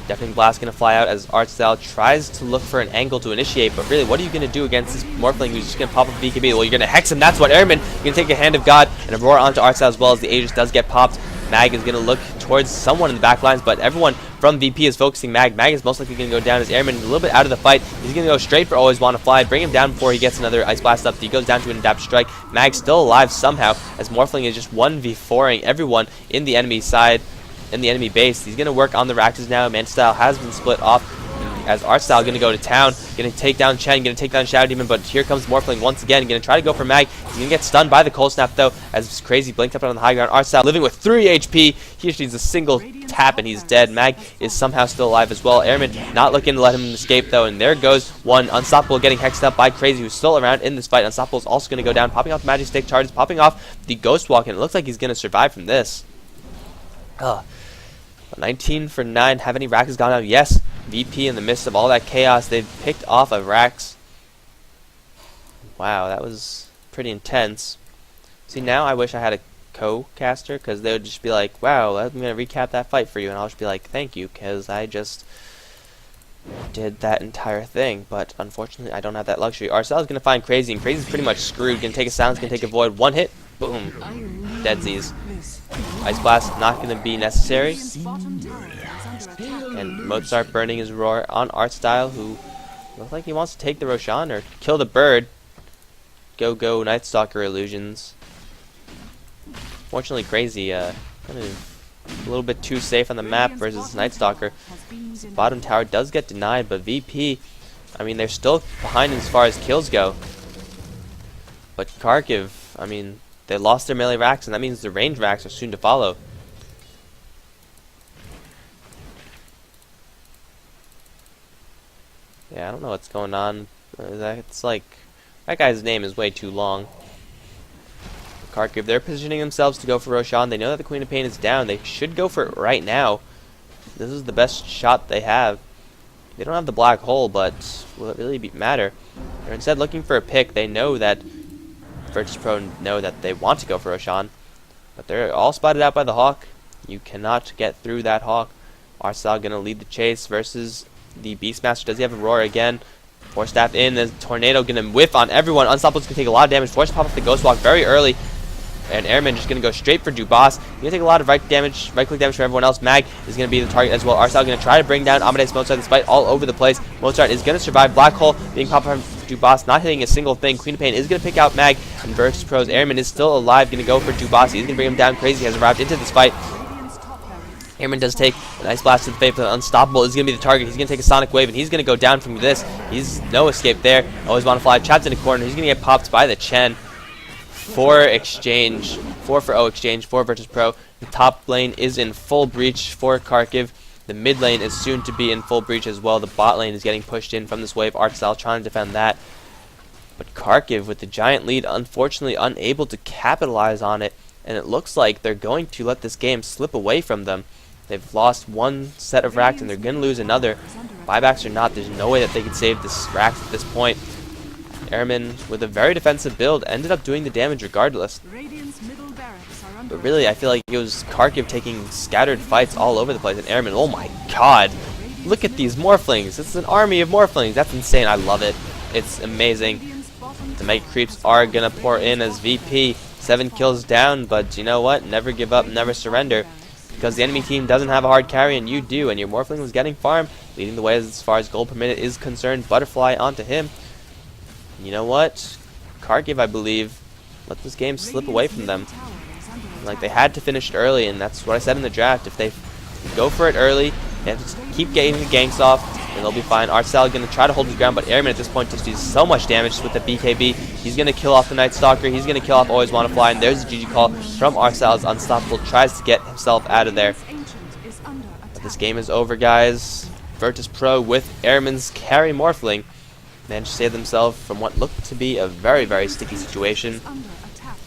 Deafening Blast going to fly out as Artstyle tries to look for an angle to initiate, but really, what are you going to do against this Morphling who's just going to pop up BKB? Well, you're going to hex him. That's what Airman. You're going to take a Hand of God and a roar onto Artstyle as well as the Aegis does get popped. Mag is going to look towards someone in the back lines, but everyone from VP is focusing Mag. Mag is most likely going to go down as Airman, a little bit out of the fight. He's going to go straight for Always Want to Fly, bring him down before he gets another Ice Blast up. He goes down to an Adapt Strike. Mag still alive somehow, as Morphling is just 1v4ing everyone in the enemy side, in the enemy base. He's going to work on the Raxes now. Manstyle has been split off, as Artstyle going to go to town, going to take down Chen, going to take down Shadow Demon, but here comes Morphling once again, going to try to go for Mag. He's going to get stunned by the Cold Snap though, as Crazy blinked up on the high ground. Artstyle living with 3 HP. He just needs a single tap and he's dead. Mag is somehow still alive as well. Airman not looking to let him escape though, and there goes one. Unstoppable getting hexed up by Crazy, who's still around in this fight. Unstoppable is also going to go down, popping off the Magic Stick charges, popping off the Ghost Walk, and it looks like he's going to survive from this. 19 for 9. Have any Raxes gone out? Yes. VP, in the midst of all that chaos, they've picked off a Rax. Wow, that was pretty intense. See, now I wish I had a co-caster, because they would just be like, wow, I'm going to recap that fight for you, and I'll just be like, thank you, because I just did that entire thing. But unfortunately, I don't have that luxury. Arcel is going to find Crazy, and Crazy's pretty much screwed. Going to take a Silence, going to take a Void. One hit, boom, deadsies. Ice Blast not going to be necessary. And Mozart burning his roar on Artstyle, who looks like he wants to take the Roshan or kill the bird. Go Night Stalker illusions. Fortunately, Crazy kind of a little bit too safe on the map versus Night Stalker. Bottom tower does get denied, but VP, I mean, they're still behind as far as kills go. But Kharkiv, I mean, they lost their melee racks, and that means the range racks are soon to follow. Yeah, I don't know what's going on. It's like, that guy's name is way too long. Kharkiv, they're positioning themselves to go for Roshan. They know that the Queen of Pain is down. They should go for it right now. This is the best shot they have. They don't have the black hole, but will it really matter? They're instead looking for a pick. They know that Virtus Pro know that they want to go for Roshan, but they're all spotted out by the Hawk. You cannot get through that Hawk. Arcel gonna lead the chase versus the Beastmaster. Does he have a roar again? Force Staff in. The Tornado gonna whiff on everyone. Unstoppable's gonna take a lot of damage. Force pop up the Ghost Walk very early. And Airman just gonna go straight for Dubas. He's gonna take a lot of right click damage from everyone else. Mag is gonna be the target as well. Arcel gonna try to bring down Amadeus Mozart despite all over the place. Mozart is gonna survive. Black hole being popped from Dubas, not hitting a single thing. Queen of Pain is gonna pick out Mag, and Virtus Pro's Airman is still alive, gonna go for Dubas. He's gonna bring him down. Crazy has arrived into this fight. Airman does take a nice blast to the face, but Unstoppable is going to be the target. He's going to take a Sonic Wave, and he's going to go down from this. He's no escape there. Always Want to Fly, trapped in a corner. He's going to get popped by the Chen. 4 exchange, 4 for O exchange, 4 Virtus Pro. The top lane is in full breach for Kharkiv. The mid lane is soon to be in full breach as well. The bot lane is getting pushed in from this wave. Arcel trying to defend that. But Kharkiv, with the giant lead, unfortunately unable to capitalize on it. And it looks like they're going to let this game slip away from them. They've lost one set of racks and they're going to lose another. Buybacks or not, there's no way that they could save this racks at this point. Airman, with a very defensive build, ended up doing the damage regardless. But really, I feel like it was Kharkiv taking scattered fights all over the place. And Airman, oh my god, look at these Morphlings. It's an army of Morphlings. That's insane. I love it. It's amazing. The Mega Creeps are going to pour in as VP. 7 kills down, but you know what? Never give up, never surrender. because the enemy team doesn't have a hard carry and you do, and your Morphling was getting farm, leading the way as far as gold per minute is concerned. Butterfly onto him. You know what? Kharkiv, I believe, let this game slip away from them. Like, they had to finish it early, and that's what I said in the draft. If they go for it early, they have to just keep getting the ganks off, and they'll be fine. Arcel going to try to hold his ground, but Airman at this point just does so much damage with the BKB. He's going to kill off the Night Stalker. He's going to kill off Always Wanna Fly, and there's a GG call from Arcel as Unstoppable tries to get himself out of there. But this game is over, guys. Virtus Pro with Airman's carry Morphling managed to save themselves from what looked to be a very, very sticky situation.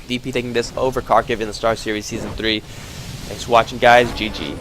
DP taking this over Kharkiv in the Star Series Season 3. Thanks for watching, guys. GG.